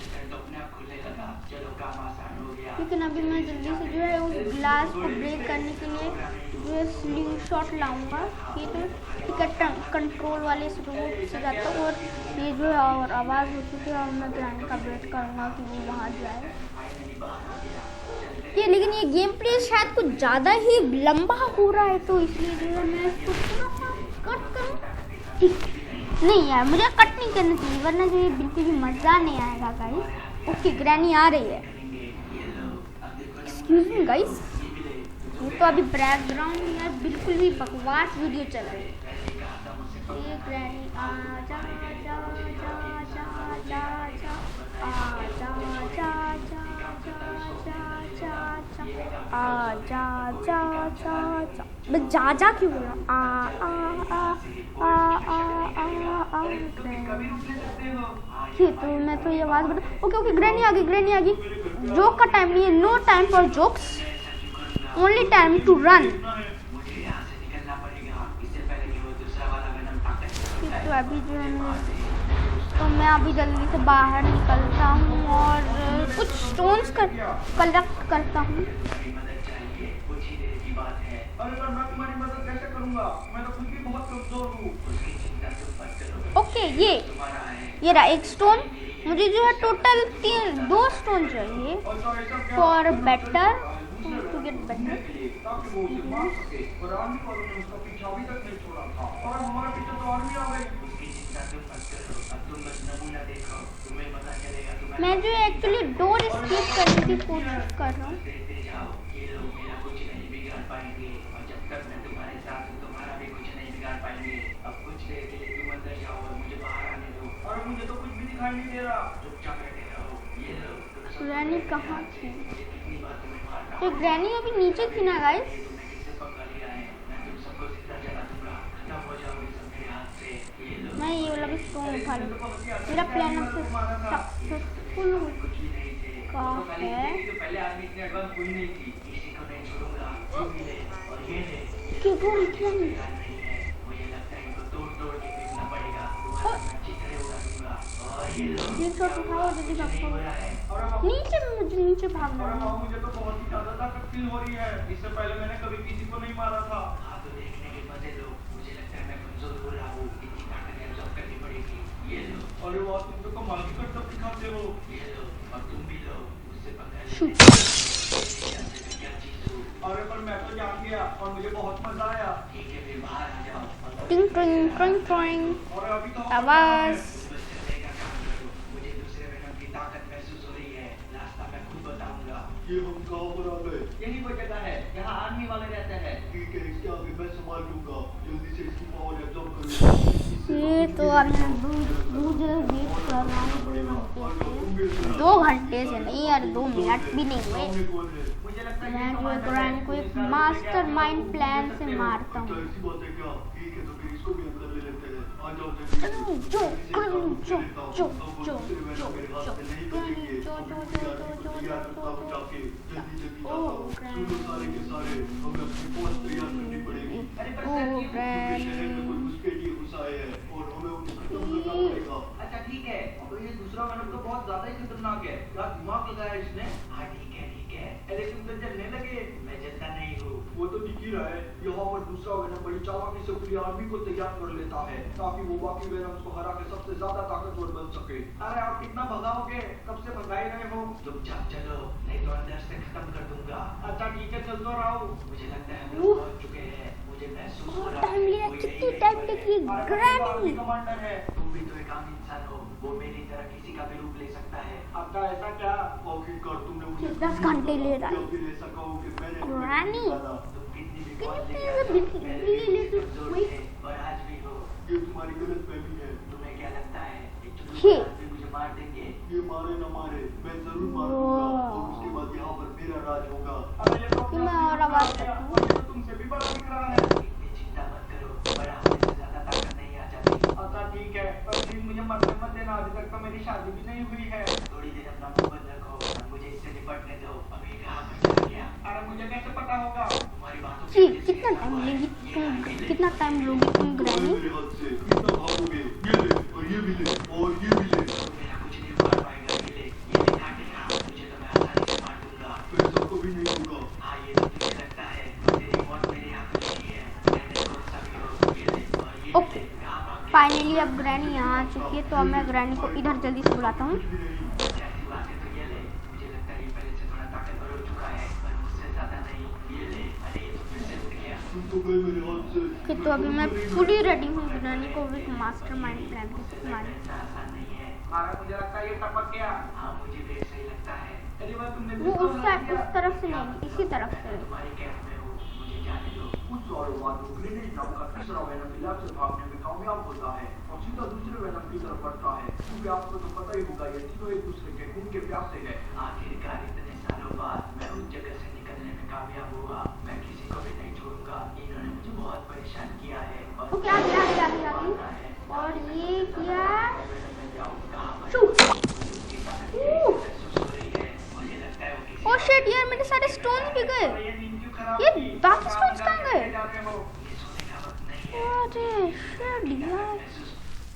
लेकिन अभी मैं जल्दी से जो है उस ग्लास को ब्रेक करने के लिए जो है स्लिंग शॉट लाऊंगा। ये तो ठीक है, कंट्रोल वाले इस रोड से जाता हूँ और ये जो है और आवाज़ हो चुकी है और मैं ग्रैनी का वेट करूँगा कि वो वहाँ जाए। ये लेकिन ये गेम प्ले शायद कुछ ज़्यादा ही लंबा हो रहा है, तो इसलिए जो है मैं इसको कट करूँ। ठीक नहीं यार, मुझे कट नहीं करना चाहिए वरना जो ये बिल्कुल भी मज़ा नहीं आएगा गाइस। ओके, ग्रैनी आ रही है। एक्सक्यूज मी गाइस, ये तो अभी बैकग्राउंड में यार बिल्कुल ही बकवास वीडियो चल रही है। ये ग्रैनी आ जा जा जा जा जा जा आ जा जा जा आ जा जा जा। मैं जा क्यों बोल रहा? आ आ आ आ आ आ ठीक, तो मैं तो ये आवाज बता। ओके, ग्रैनी आ गई। जोक का टाइम नहीं है, no time for jokes, only time to run. तो अभी जो है तो मैं अभी जल्दी से बाहर निकलता हूँ और कुछ स्टोन्स कलेक्ट करता हूँ। तुम्हारी मदद चाहिए, कुछ ही देर की बात है। अरे पर मैं तुम्हारी मदद कैसे करूंगा? मैं तो खुद भी बहुत कमजोर हूँ। उसकी चिंता तुम मत करो। ओके, ये तुम्हारा है। ये रहा एक स्टोन। मुझे जो है टोटल 2 स्टोन चाहिए for better to get better. ताकि वो उसे मार सके। और आर्मी वालों ने उसका पीछा अभी तक नहीं छोड़ा था। और हमारे पीछे तो आर्मी आ गई। उसकी चिंता तुम मत करो। अब तुम बस नमूना देखो, तुम्हें पता चलेगा। तुम्हें मैं जो एक्चुअली डोर एस्केप करने की कोशिश कर रहा हूँ। देखते जाओ, ये लोग मेरा कुछ नहीं बिगाड़ पाएंगे। और जब तक मैं तुम्हारे साथ हूँ, तुम्हारा भी कुछ नहीं बिगाड़ पाएंगे। अब कुछ देर के लिए तुम अंदर जाओ और मुझे बाहर आने दो। और मुझे तो कुछ भी दिखाई नहीं दे रहा। चुपचाप बैठे रहो। ये लो, ग्रैनी कहाँ थी? मुझे कितनी बार तुम्हें मारना तो ग्रैनी अभी नीचे थी ना गाइस? तुमने किससे पंगा लिया है? मैं तुम सबको जिंदा जला दूंगा। खत्म हो जाओगे सब मेरे हाथ से। ये लो। मैं ये वाला भी स्टोन उठा लूँ। मेरा प्लान अब से सक्सेसफुल हो कुछ भी नहीं थे। का तो खाली है इसलिए कि पहले आर्मी इतनी एडवांस हुई नहीं थी। किसी को नहीं छोड़ूंगा। ये भी ले और ये ले। कि वो इतना बेकार नहीं है। मुझे लगता है इनको तोड़ के फेंकना पड़ेगा। तुम्हारा मैं चित्रे उड़ा दूंगा। और ये लो। ये शॉट उठाओ जल्दी नहीं भागो। हो रहा है। नीचे मुझे नीचे भागना अरे है। वाह, मुझे तो बहुत ही ज्यादा ताकत फील हो रही है। इससे पहले मैंने कभी किसी को नहीं मारा था। हाँ तो देखने के मजे लो। मुझे लगता है मैं कमजोर हो रहा हूँ। इतनी ताकत एब्जॉर्ब करनी पड़ेगी। ये लो। अरे वाह, तुम तो कमाल की करतब दिखाते हो। ये लो और तुम भी लो। मुझसे पंगा ले। क्या चीज हो? अरे पर मैं तो जान गया और मुझे बहुत मजा आया। ठीक है, फिर बाहर आ जाओ। टिंग टिंग टिंग टिंग और अभी तो आवाज। मुझे दूसरे वेनम की ताकत महसूस हो रही है। रास्ता मैं खुद बताऊंगा। ये हम कहाँ पर आ गए? यही वो जगह है जहाँ आर्मी वाले रहते हैं। ठीक है, इसके आगे मैं संभाल लूंगा। जल्दी से इसकी पावर एब्जॉर्ब कर लूंगा। ये तो अभी मुझे वेट कर रहा हूँ 2 घंटे से नहीं यार, 2 मिनट भी नहीं हुए। मुझे लगता है मैं जो है ग्रैनी को एक मास्टरमाइंड प्लान से मारता हूँ। ऐसी बात है क्या? ठीक है, तो फिर इसको भी अंदर ले लेते हैं। आ जाओ जल्दी। अच्छा ठीक है, तो ये दूसरा वेनम तो बहुत ज्यादा ही खतरनाक है। क्या दिमाग लगाया इसने? हाँ ठीक है। अरे तुम तो जलने लगे। मैं जलता नहीं हूँ। वो तो दिख ही रहा है। यहाँ पर दूसरा वेनम बड़ी चालाकी से पूरी आर्मी को तैयार कर लेता है ताकि वो बाकी वेनम्स को हरा के सबसे ज्यादा ताकतवर बन सके। अरे आप कितना भगाओगे? कब से भगाए रहे हो? चुपचाप चलो, नहीं तो अंदर से खत्म कर दूंगा। अच्छा ठीक है, चल तो रहा हूँ। मुझे लगता है हम लोग पहुंच चुके हैं। मुझे महसूस हो रहा है। टाइम लिया, कितनी टाइम लगी ग्रैनी? कमांडर है। तुम भी तो एक आम इंसान हो। वो मेरी तरह किसी का भी रूप ले सकता है। आपका ऐसा क्या? आखिरकार तुमने मुझे 10 घंटे ले रहा है। या फिर ऐसा कहो कि मैंने ग्रैनी तुम कितनी भी Can you बात please लेकर be- पहले be भी little कमजोर quick? थे और आज भी हो। ये तुम्हारी गलतफहमी है। तुम्हें क्या लगता है कि ये। चुटकुले आदमी मुझे मार देंगे? ये मारे न मारे, मैं जरूर मारूंगा और उसके बाद यहाँ पर मेरा राज होगा। अरे ये तो मैं और आवाज करता हूँ। ये तो तुमसे भी बड़ा दिख रहा है। इतनी चिंता मत करो, बड़ा होने से ज्यादा ताकत नहीं आ जाती। अच्छा ठीक है, पर प्लीज मुझे मरने मत देना। अभी तक तो मेरी शादी भी नहीं हुई है। थोड़ी देर अपना मुंह बंद रखो और मुझे इससे निपटने दो। अभी कहाँ पर चला गया? अरे मुझे कैसे पता होगा? तुम्हारी बातों जी, की कितना टाइम लेगी तुम? कितना टाइम लोगी तुम ग्रैनी? मेरे हाथ से कितना भागोगे? ये ले और ये भी ले और ये भी ले। मेरा कुछ नहीं उखाड़ पाएगा। ये ले, ये ले काटेगा। मुझे तो मैं आसानी से मार दूंगा। फिर सबको भी नहीं होगा। हाँ ये तो तुझे लगता है। तेरी मौत मेरे हाथ में नहीं है। मैंने कौन सा भी हो। ये ले और ये ओके, ले। कहाँ भाग गया? फाइनली अब ग्रैनी यहाँ आ चुकी है, तो अब मैं ग्रैनी को इधर जल्दी से बुलाता हूँ। ऐसी बात है तो ये ले। मुझे लगता है ये पहले से थोड़ा ताकतवर हो चुका है, पर मुझसे ज्यादा नहीं। ये ले। अरे ये तो फिर से उठ गया। तुम तो गए मेरे हाथ से। कि तो अभी मैं फुली रेडी हूँ ग्रैनी को एक मास्टरमाइंड प्लान के साथ मारने। आसान नहीं है। मुझे लगता है ये टपक गया। हाँ मुझे भी ऐसा ही लगता है। अरे वाह, तुमने वो उस तरफ से नहीं, इसी तरफ से। तुम्हारी कैंप में हूँ, मुझे जाने दो। कुछ और बात ग्रेनेड नाम का तीसरा वेनम इलाज से भागने में कामयाब होता है और सीधा दूसरे वेनम की तरफ बढ़ता है, क्योंकि आपको तो पता ही होगा ये तीनों एक दूसरे के खून के प्यासे हैं। आखिरकार इतने सालों बाद मैं उस जगह से निकलने में कामयाब हुआ। मैं किसी को भी नहीं छोड़ूंगा। इन्होंने मुझे बहुत परेशान किया है और ओके, आगे आगे आगे आगे। और ये किया ओह शिट यार, मेरे सारे स्टोन्स भी गए। ये बाकी स्टोन्स कहाँ गए? अरे शिट यार,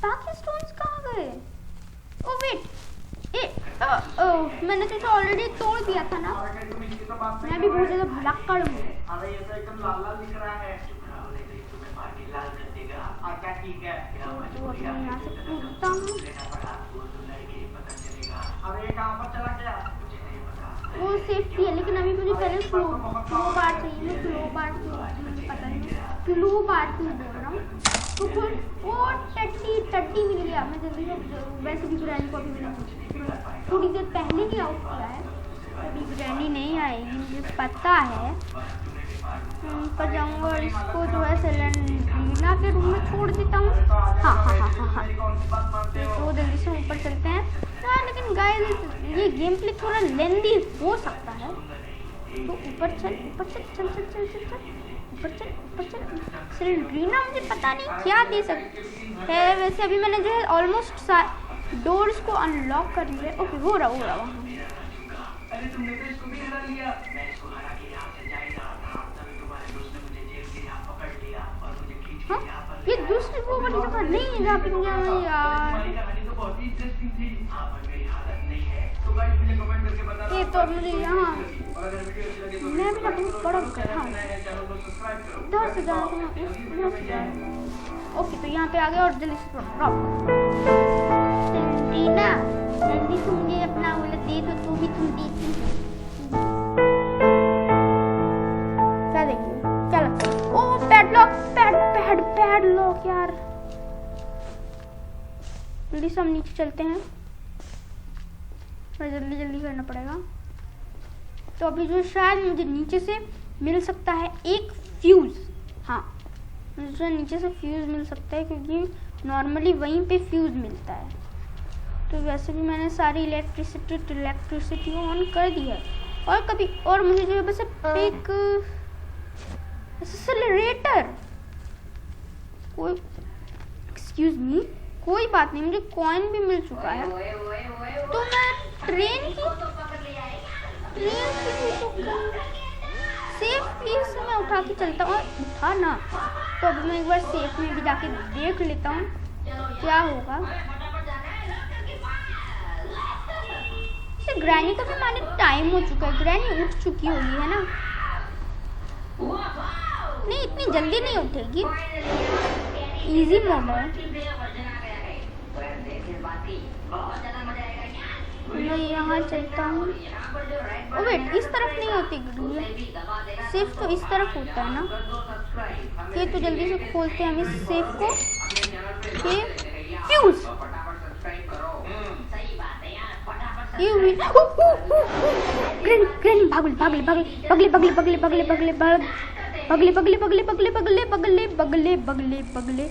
बाकी स्टोन्स कहाँ गए? ओ वेट, मैंने तो ऑलरेडी तोड़ दिया था ना। मैं भी बहुत ज्यादा भुलक्कड़ हूँ। अरे ये तो एकदम लाल लाल दिख रहा है। तुम्हें पार्टी लाल कर देगा। क्या ठीक है? तो यहाँ से कूदता हूँ। अरे ये कहाँ पर चला गया? वो सेफ्टी है, लेकिन अभी मुझे पहले स्लो बार चाहिए। मैं स्लो बार मुझे पता नहीं, स्लो बार क्यों बोल रहा हूँ। तो फिर वो टट्टी मिल गया। मैं जल्दी से, वैसे भी ग्रैनी को अभी मैंने थोड़ी देर पहले ही आउट किया है। अभी ग्रैनी नहीं आएगी, मुझे पता है। पर जाऊँगा और इसको जो है सेलेंडीना के रूम में छोड़ देता हूँ। हाँ। तो जल्दी से ऊपर चलते हैं। हाँ, लेकिन गाइस ये गेम प्ले थोड़ा लेंदी हो सकता है। तो ऊपर चल सेलेंडीना मुझे पता नहीं क्या दे सकती है। वैसे अभी मैंने जो है ऑलमोस्ट डोर्स को अनलॉक कर लिया। ओके, हो रहा वहाँ। अरे तुमने तो इसको भी हरा लिया। मैं इसको हरा के यहाँ से जा ही रहा था, तभी तुम्हारे दोस्त ने मुझे जेल के यहाँ पकड़ लिया और मुझे खींच के यहाँ पर। ये दूसरी वो वाली जगह नहीं है जहाँ पे मुझे यार। तुम्हारी कहानी तो बहुत ही इंटरेस्टिंग थी। हाँ, पर मेरी हालत नहीं है। तो गाइस मुझे कमेंट करके बताना। ये तो मुझे यहाँ, और अगर वीडियो अच्छी लगे तो मैं भी अपनी बड़ा गधा हूँ। चैनल को सब्सक्राइब करो। इधर से जाना तो ओके, तो यहाँ पे आ गया और जल्दी से ड्रॉप। सेलेंडीना, जल्दी से मुझे अपना वो दे दो। तू भी तुम देती क्या देखिए, क्या लगता है? ओ पैडलॉक यार। जल्दी से हम नीचे चलते हैं, जल्दी करना पड़ेगा। तो अभी जो शायद मुझे नीचे से मिल सकता है एक फ्यूज। हाँ, मुझे नीचे से फ्यूज मिल सकता है, क्योंकि नॉर्मली वहीं पे फ्यूज मिलता है। तो वैसे भी मैंने सारी इलेक्ट्रिसिटी ऑन कर दी है। और मुझे जो है बस एक एक्सेलरेटर, कोई एक्सक्यूज मी, कोई बात नहीं, मुझे कॉइन भी मिल चुका है। तो मैं ट्रेन की सेफ प्लेस से मैं उठा के चलता हूँ। उठा ना, तो अभी मैं एक बार सेफ में भी जाके देख लेता हूँ क्या होगा। ग्रैनी को भी माने टाइम हो चुका है। ग्रैनी उठ चुकी होगी, है ना? नहीं, इतनी जल्दी नहीं उठेगी। इजी मोड है। मैं यहाँ चलता हूँ। ओ वेट, इस तरफ नहीं होती सेफ, तो इस तरफ होता है ना। ये तो जल्दी से खोलते हैं हम इस सेफ को। ये फ्यूज, बगले।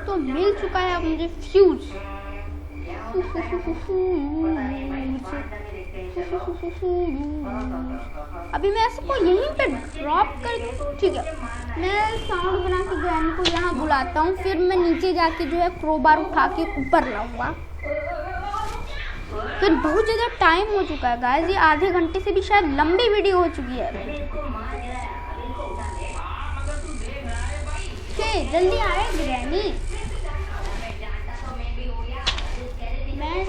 तो मिल चुका है अब मुझे फ्यूज। अभी मैं इसको यहीं पे ड्रॉप कर दूं, ठीक है? मैं साउंड बना के ग्रैनी को यहाँ बुलाता हूँ, फिर मैं नीचे जाके जो है क्रोबार उठा के ऊपर लाऊंगा। फिर बहुत ज़्यादा टाइम हो चुका है गाइस, ये आधे घंटे से भी शायद लंबी वीडियो हो चुकी है। जल्दी आए ग्रैनी। मैं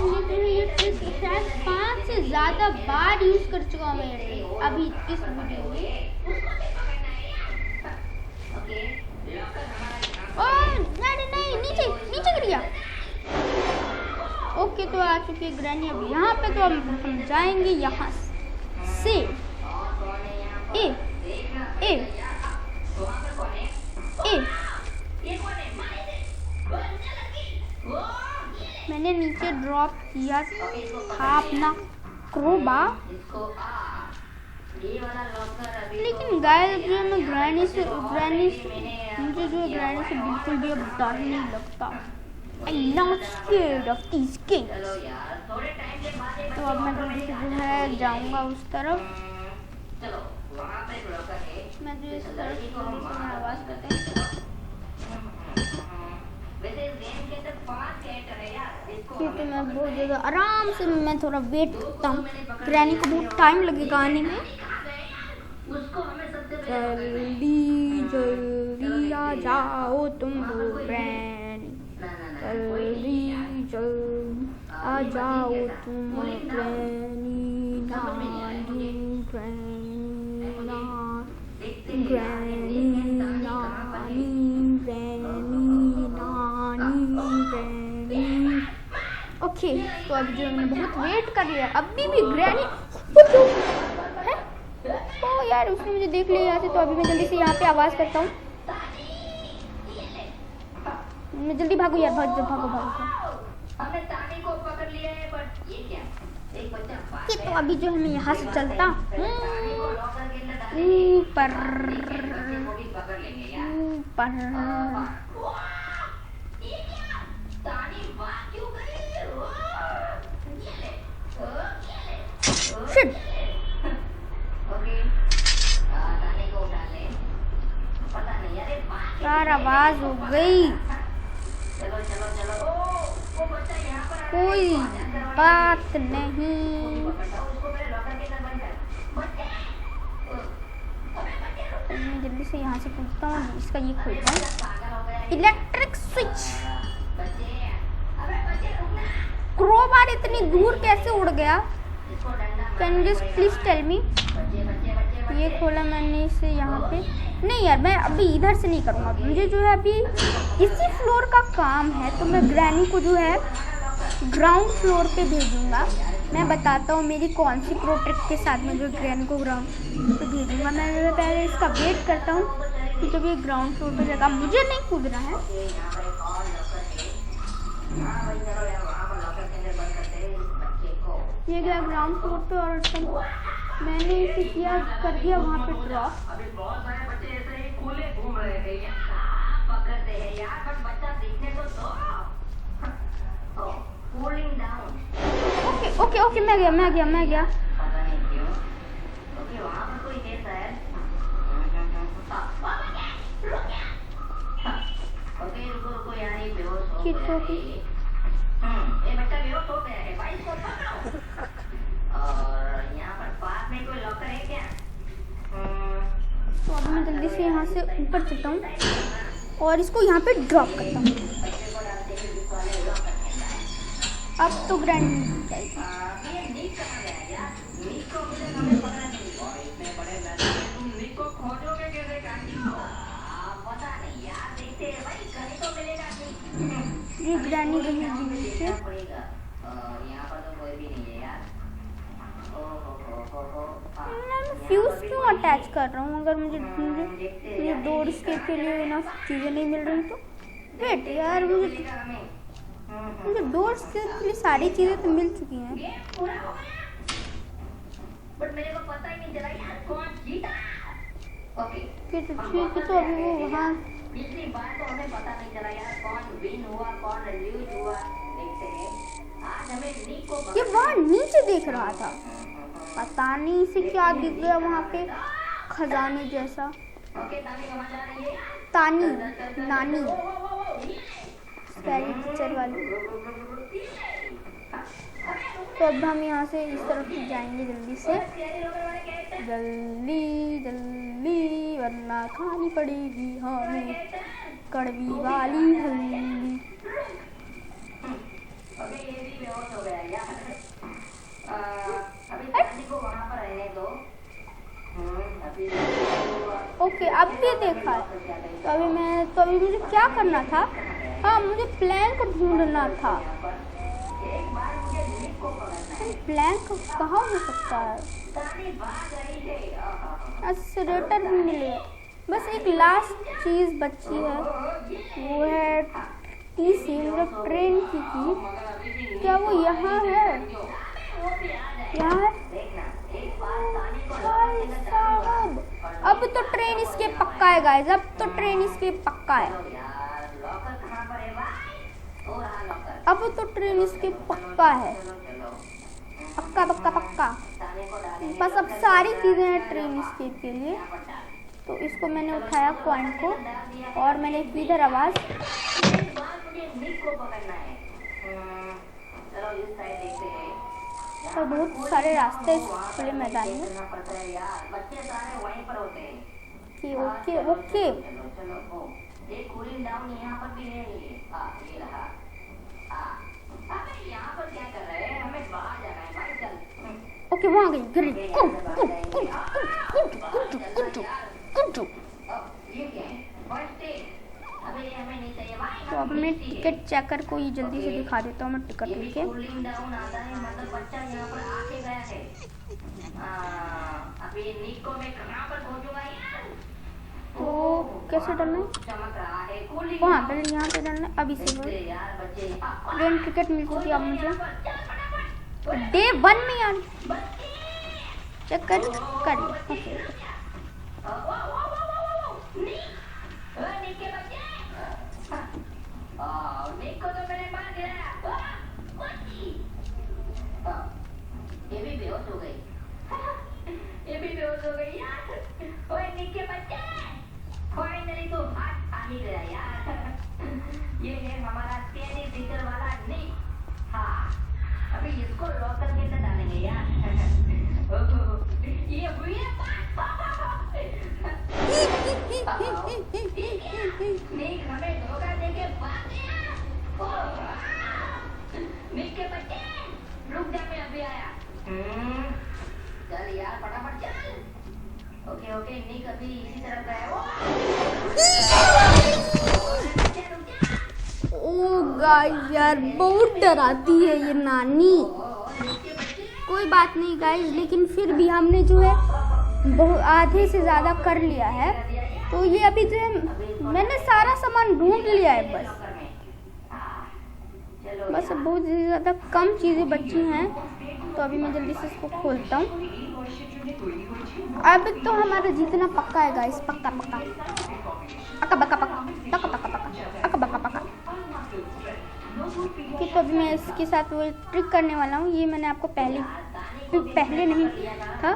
शायद 5 से ज़्यादा बार यूज कर चुका हूँ अभी इस वीडियो में। नहीं, नीचे गिर गया। ओके, तो आ चुकी है ग्रैनी। अब यहाँ पे तो हम जाएंगे यहाँ से। मैंने नीचे ड्रॉप किया था अपना क्रोबा, लेकिन गाइस जो मैं ग्रैनी से मुझे जो ग्रैनी से बिल्कुल भी अब डर नहीं लगता। I'm not scared of these kids। तो अब मैं जल्दी से जो है जाऊंगा उस तरफ। मैं जो इस तरफ आवाज करते हैं। ये तो मैं बहुत ज़्यादा आराम से मैं थोड़ा वेट करता हूँ। ग्रैनी को बहुत टाइम लगेगा आने में। जल्दी जल्दी आ जाओ तुम लोग ग्रैनी, जल्दी जल्दी आ जाओ तुम ग्रैनी, नानी ग्रैनी, ग्रैनी नानी ग्रैनी नानी ग्रैनी। ओके, तो अभी जो मैंने बहुत वेट कर लिया, अभी भी ग्रैनी है। ओ यार, उसने मुझे देख लिया यहाँ से, तो अभी मैं जल्दी से यहाँ पे आवाज़ करता हूँ। मैं जल्दी भागू यार, भागो भागो भागो। तो अभी जो है मैं यहाँ से चलता ऊपर ऊपर। शिट, यार आवाज हो गई। कोई बात नहीं, मैं जल्दी से यहाँ से पूछता हूँ, इसका ये खोलता हूँ। Electric switch. क्रोबार इतनी दूर कैसे उड़ गया? Can you just please tell me. ये खोला मैंने इसे यहाँ पे। नहीं यार, मैं अभी इधर से नहीं करूँगा, मुझे जो है अभी इसी फ्लोर का काम है। तो मैं ग्रैनी को जो है ग्राउंड फ्लोर पे भेजूंगा। मैं बताता हूँ मेरी कौन सी प्रो ट्रिक के साथ में जो ग्रैनी को ग्राउंड पे भेजूंगा। मैं पहले इसका वेट करता हूँ कि जब ये ग्राउंड फ्लोर पे जाएगा। मुझे नहीं कूदना है। ये गया ग्राउंड फ्लोर पे और मैंने इसे किया कर दिया वहाँ पे ड्रॉप। अभी बहुत सारे बच्चे ऐसे ही खुले घूम रहे हैं, पकड़ते हैं यार, बट बच्चा सीखने तो दो। Cooling down. Okay okay okay, मैं गया। पता नहीं क्यों, क्योंकि वहाँ पर कोई है शायद। ओके रुको यार, ये बेहोश हो गया है। ये बच्चा बेहोश हो गया है भाई, इसको पकड़ो। और यहाँ पर पास में कोई लॉकर है क्या? तो अभी मैं जल्दी से यहाँ से ऊपर चलता हूँ और इसको यहाँ पे ड्रॉप करता हूँ। अब तो ग्रैंड जाएगी। ये ग्रैनी रहेगी से। मैं फ्यूज क्यों अटैच कर रहा हूँ अगर मुझे डोर स्केप के लिए ना चीज़ें नहीं मिल रही तो? वेट यार, मुझे डोर स्केप के लिए सारी चीज़ें तो मिल चुकी हैं। बट मेरे को पता ही नहीं चला यार कौन जीता। ओके ठीक है, तो अभी वो वहाँ पिछली बार तो हमें पता नहीं चला यार कौन विन हुआ कौन लूज हुआ। देखते हैं आज हमें निक को। ये वहाँ नीचे देख रहा था, पता नहीं इसे क्या दिख गया वहाँ पे खजाने जैसा। ओके तानी कहाँ जा रही है? तानी नानी स्कैरी टीचर वाली। तो अब हम यहाँ से इस तरफ से जाएंगे जल्दी से, जल्दी वरना खानी पड़ेगी हमें कड़वी वाली हल्दी। ओके, अब भी देखा है। तो अभी मुझे क्या करना था? हाँ, मुझे प्लैंक ढूंढना था। प्लैंक कहाँ हो सकता है? एक्सीलरेटर भी मिलेगा। बस एक लास्ट चीज़ बची है, वो है टीसी, मतलब ट्रेन की की। क्या वो यहाँ है? यहाँ है? अब तो ट्रेन इसके पक्का है गाइस, अब तो ट्रेन इसके पक्का है। अब तो ट्रेन इसके पक्का है, पक्का पक्का पक्का। बस अब सारी चीज़ें हैं ट्रेन एस्केप के लिए। तो इसको मैंने उठाया कॉइन को और मैंने की इधर आवाज़ बाद मुझे निक को पकड़ना है। चलो इस साइड देखते हैं। तो बहुत सारे रास्ते इस खुले मैदान में। चलना पड़ता है यार, बच्चे सारे वहीं पर होते हैं। Okay okay. चलो चलो ओ, एक कूलिंग डाउन यहाँ पर भी है। हाँ ये रहा। हाँ अबे यहाँ पर क्या कर रहे हैं? हमें बाहर जाना है भाई, चल। ओके वहाँ गई ग्रेट। ये क्या है? First aid. अबे ये हमें नहीं चाहिए भाई। तो अब मैं टिकट चेकर को ये जल्दी से दिखा देता हूँ। मैं टिकट ये भी लेके कूलिंग डाउन आता है, मतलब बच्चा यहाँ पर आके गया है। अभी निक को मैं कहाँ पर पहुँचूंगा यार? तो कैसे डलना है? चमक रहा है कूलिंग। वहाँ पे यहाँ पे डलना है। अभी से यार बच्चे ट्रेन टिकट मिल चुकी है अब मुझे डे 1 में यार। चेक कर ओके। ये भी बेहोश हो गई। ये भी बेहोश हो गई यार। ओए निक के बच्चे, फाइनली तो हाथ आ ही गया यार। ये है हमारा स्कैनी टीचर वाला निक। हाँ अभी इसको लॉकर के अंदर डालेंगे यार। ये हुई है निक हमें धोखा देके भाग गया। निक के बच्चे रुक जा, मैं अभी आया। चल यार फटाफट चल। ओके ओके निक अभी इसी तरफ गया। ओ गाइस यार बहुत डराती है ये नानी। कोई बात नहीं गाइस, लेकिन फिर भी हमने जो है बहुत आधे से ज़्यादा कर लिया है। तो ये अभी जो है मैंने सारा सामान ढूंढ लिया है। बस बहुत ज़्यादा कम चीज़ें बची हैं। तो अभी मैं जल्दी से इसको खोलता हूँ। अब तो हमारा जीतना पक्का है गाइस, पक्का पक्का पक्का पक्का पक्का पक्का पक्का पक्का पक्का पक्का। कि तो अभी मैं इसके साथ वो ट्रिक करने वाला हूँ। ये मैंने आपको पहले नहीं था।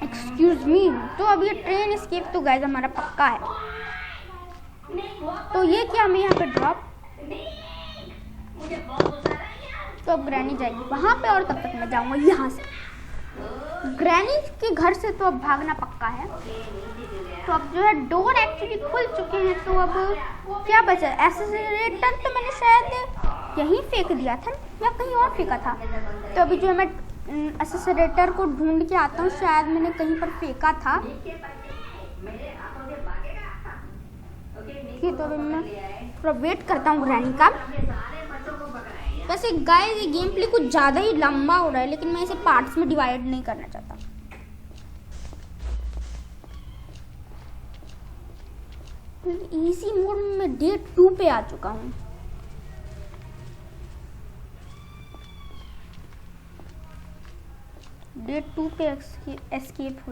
Excuse me. तो अब ये ट्रेन एस्केप तो गाइस हमारा पक्का है। तो ये क्या हमें यहाँ पे ड्रॉप। तो अब ग्रैनी जाएगी वहाँ पे और तब तक मैं जाऊँगा यहाँ से। ग्रैनी के घर से तो अब भागना पक्का है। तो अब जो है डोर एक्चुअली खुल चुके हैं। तो अब क्या बचा? एक्सेलरेटर तो मैंने शायद यहीं फेंक दिया था या कहीं और फेंका था। तो अभी जो है मैं एक्सेलरेटर को ढूंढ के आता हूँ। शायद मैंने कहीं पर फेंका था। ठीक है तो अभी मैं थोड़ा वेट करता हूँ ग्रैनी का। वैसे गाइस ये गेम प्ले कुछ ज़्यादा ही लंबा हो रहा है, लेकिन मैं इसे पार्ट्स में डिवाइड नहीं करना चाहता। इजी मोड में मैं डे 2 पे आ चुका हूँ। डे 2 पे एस्केप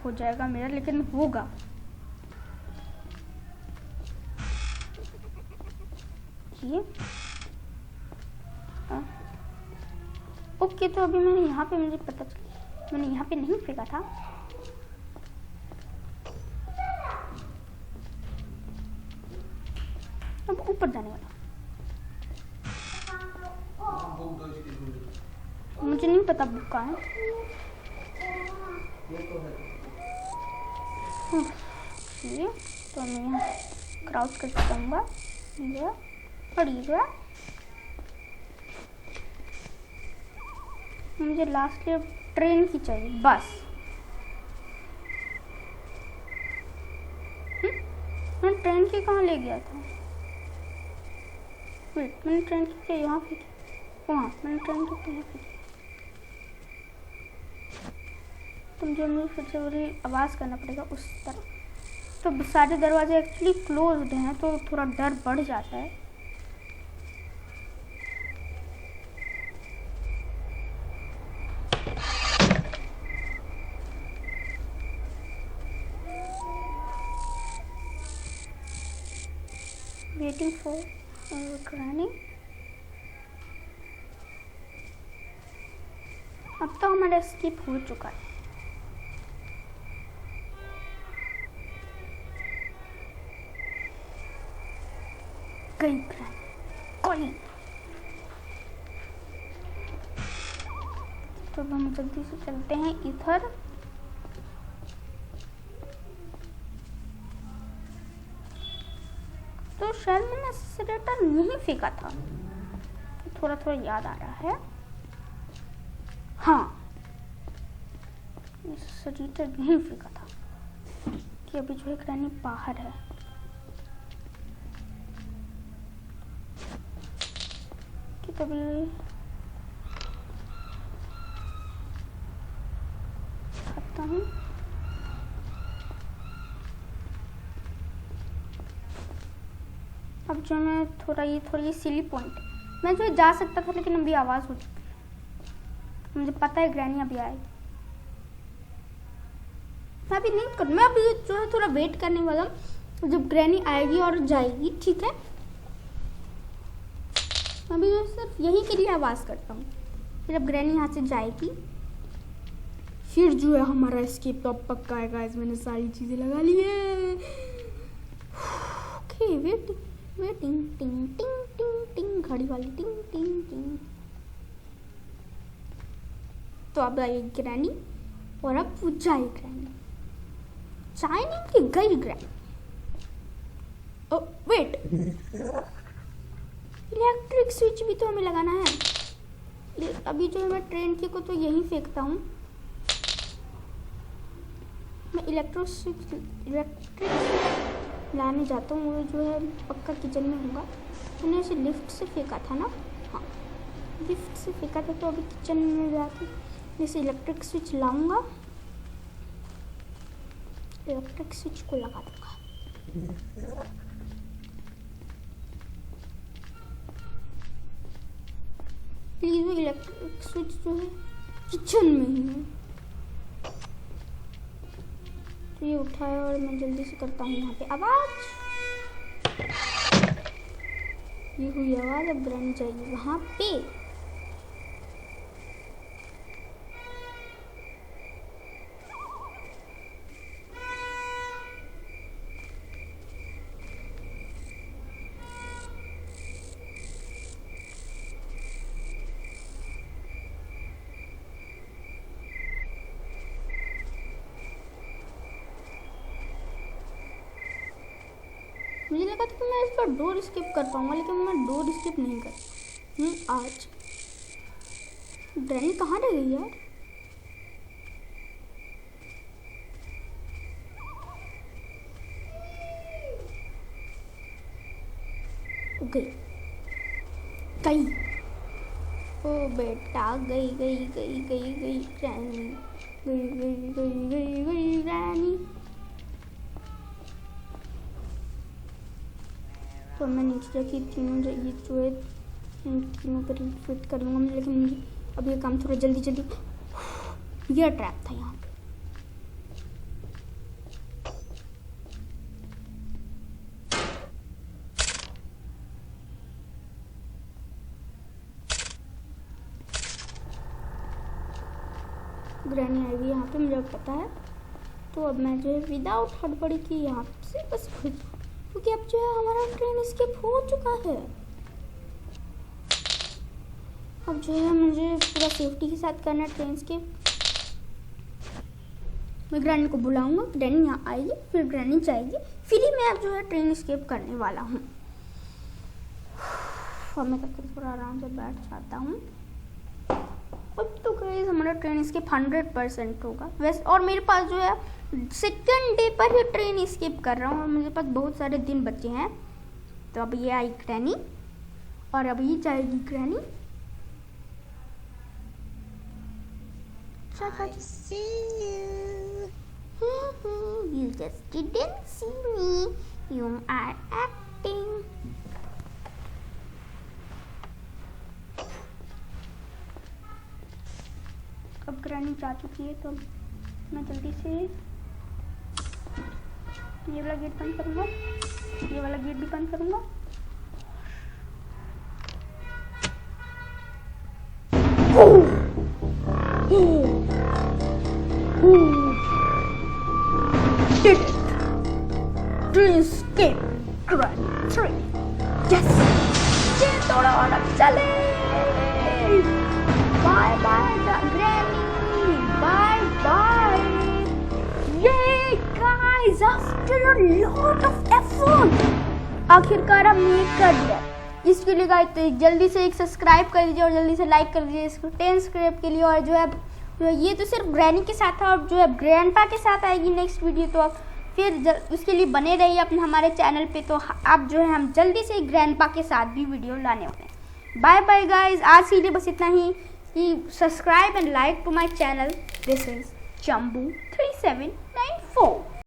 हो जाएगा मेरा, लेकिन होगा। ये ओके तो अभी मैंने यहाँ पे मुझे पता चला मैंने यहाँ पे नहीं फेंका था। अब ऊपर जाने वाला। मुझे नहीं पता बुक कहाँ है। ये तो मैं यहाँ क्रॉस कर सकूँगा और ये मुझे लास्ट ट्रेन की चाहिए बस। मैं ट्रेन की कहाँ ले गया था? वेट मैंने ट्रेन की क्या यहाँ फेंकी? वहाँ मैंने ट्रेन की क्या यहाँ फेंकी? तो मुझे फिर से वही आवाज़ करना पड़ेगा उस तरफ। तो सारे दरवाजे एक्चुअली क्लोज्ड हैं तो थोड़ा डर बढ़ जाता है। Waiting for granny. अब तो हमारा स्किप हो चुका है। गई कोई। तो अब हम जल्दी से चलते हैं इधर। तो शायद मैंने एक्सीलरेटर नहीं फेंका था, थोड़ा थोड़ा याद आ रहा है। हाँ, एक्सीलरेटर नहीं फेंका था कि अभी जो है ग्रैनी बाहर है। कि तभी खाता हूँ। अब जो मैं थोड़ी सिली पॉइंट, मैं जो जा सकता था लेकिन अभी आवाज़ हो चुकी है। मुझे पता है ग्रैनी अभी आएगी। मैं अभी नहीं कर, मैं अभी जो है थोड़ा वेट करने वाला हूँ जब ग्रैनी आएगी और जाएगी। ठीक है, अभी जो सिर्फ यही के लिए आवाज़ करता हूँ। फिर जब ग्रैनी यहाँ से जाएगी फिर जो है हमारा एस्केप तो अब पक्का है गाइस। मैंने सारी चीज़ें लगा ली है। ओके, वेटिंग टिंग टिंग टिंग टिंग, घड़ी वाली टिंग टिंग टिंग। तो अब आई ग्रैनी और अब वो जाए ग्रैनी। चाय नहीं कि गई granny. Oh wait, electric switch भी तो हमें लगाना है। अभी जो है मैं ट्रेन की को तो यहीं फेंकता हूँ। मैं इलेक्ट्रिक स्विच लाने जाता हूँ। वो जो है पक्का किचन में होगा। मैंने उसे लिफ्ट से फेंका था ना। हाँ, लिफ्ट से फेंका था, तो अभी किचन में जाके जैसे इलेक्ट्रिक स्विच लाऊंगा, इलेक्ट्रिक स्विच को लगा दूंगा। प्लीज, वो इलेक्ट्रिक स्विच जो है किचन में ही है। तो ये उठाया और मैं जल्दी से करता हूँ यहाँ पे आवाज। ये हुई आवाज। अब ग्रैनी जाएगी वहाँ पे। मुझे लगा था कि मैं इसका डोर स्किप कर पाऊंगा, लेकिन मैं डोर स्किप नहीं कर। आज ग्रैनी कहाँ रह गई यार? गई गई। ओ बेटा, गई गई गई गई गई ग्रैनी, गई गई गई गई गई ग्रैनी। तो मैं नीचे जाके तीनों ये जो है तीनों पर फिट कर लूँगा। लेकिन मुझे अब ये काम थोड़ा जल्दी ये ट्रैप था यहाँ पे। ग्रैनी आई हुई यहाँ पे, मुझे पता है। तो अब मैं जो है विदाउट हड़बड़ी की यहाँ से बस क्योंकि अब जो है हमारा ट्रेन स्किप हो चुका है। अब जो है मुझे पूरा सेफ्टी के साथ करना है ट्रेन स्किप। मैं ग्रैनी को बुलाऊंगा, ग्रैनी यहाँ आएगी, फिर ग्रैनी जाएगी, फिर ही मैं अब जो है ट्रेन स्किप करने वाला हूँ। और मैं तब तक थोड़ा आराम से बैठ जाता हूँ। अब तो गाइस हमारा ट्रेन स्किप 100% होगा वैसे। और मेरे पास जो है सेकंड डे पर ही ट्रेन स्किप कर रहा हूँ और मेरे पास बहुत सारे दिन बचे हैं। तो अब ये आई ग्रैनी और अब ये जाएगी granny. I see you. You just didn't see me. You are acting. अब ग्रैनी जा चुकी है, तो मैं जल्दी से ये वाला गेट बंद करूँगा, ये वाला गेट भी बंद करूँगा। Did it! Dream escape! Grand 3, yes, chain तोड़ो और अब चले। Bye bye granny, bye bye. ये guys, after a lot of effort आखिरकार हमने कर दिया। इसके लिए गाइस तो जल्दी से एक सब्सक्राइब कर दीजिए और जल्दी से लाइक कर दीजिए इसको 10 सब्सक्राइब के लिए। और जो है ये तो सिर्फ ग्रैनी के साथ था, और जो है ग्रैंडपा के साथ आएगी नेक्स्ट वीडियो, तो आप फिर उसके लिए बने रहिए अपने हमारे चैनल पे। तो आप जो है हम जल्दी से ग्रैंडपा के साथ भी वीडियो लाने वाले हैं। बाय बाय गाइज, आज के लिए बस इतना ही। Subscribe and like to my channel. This is Chambu 3794।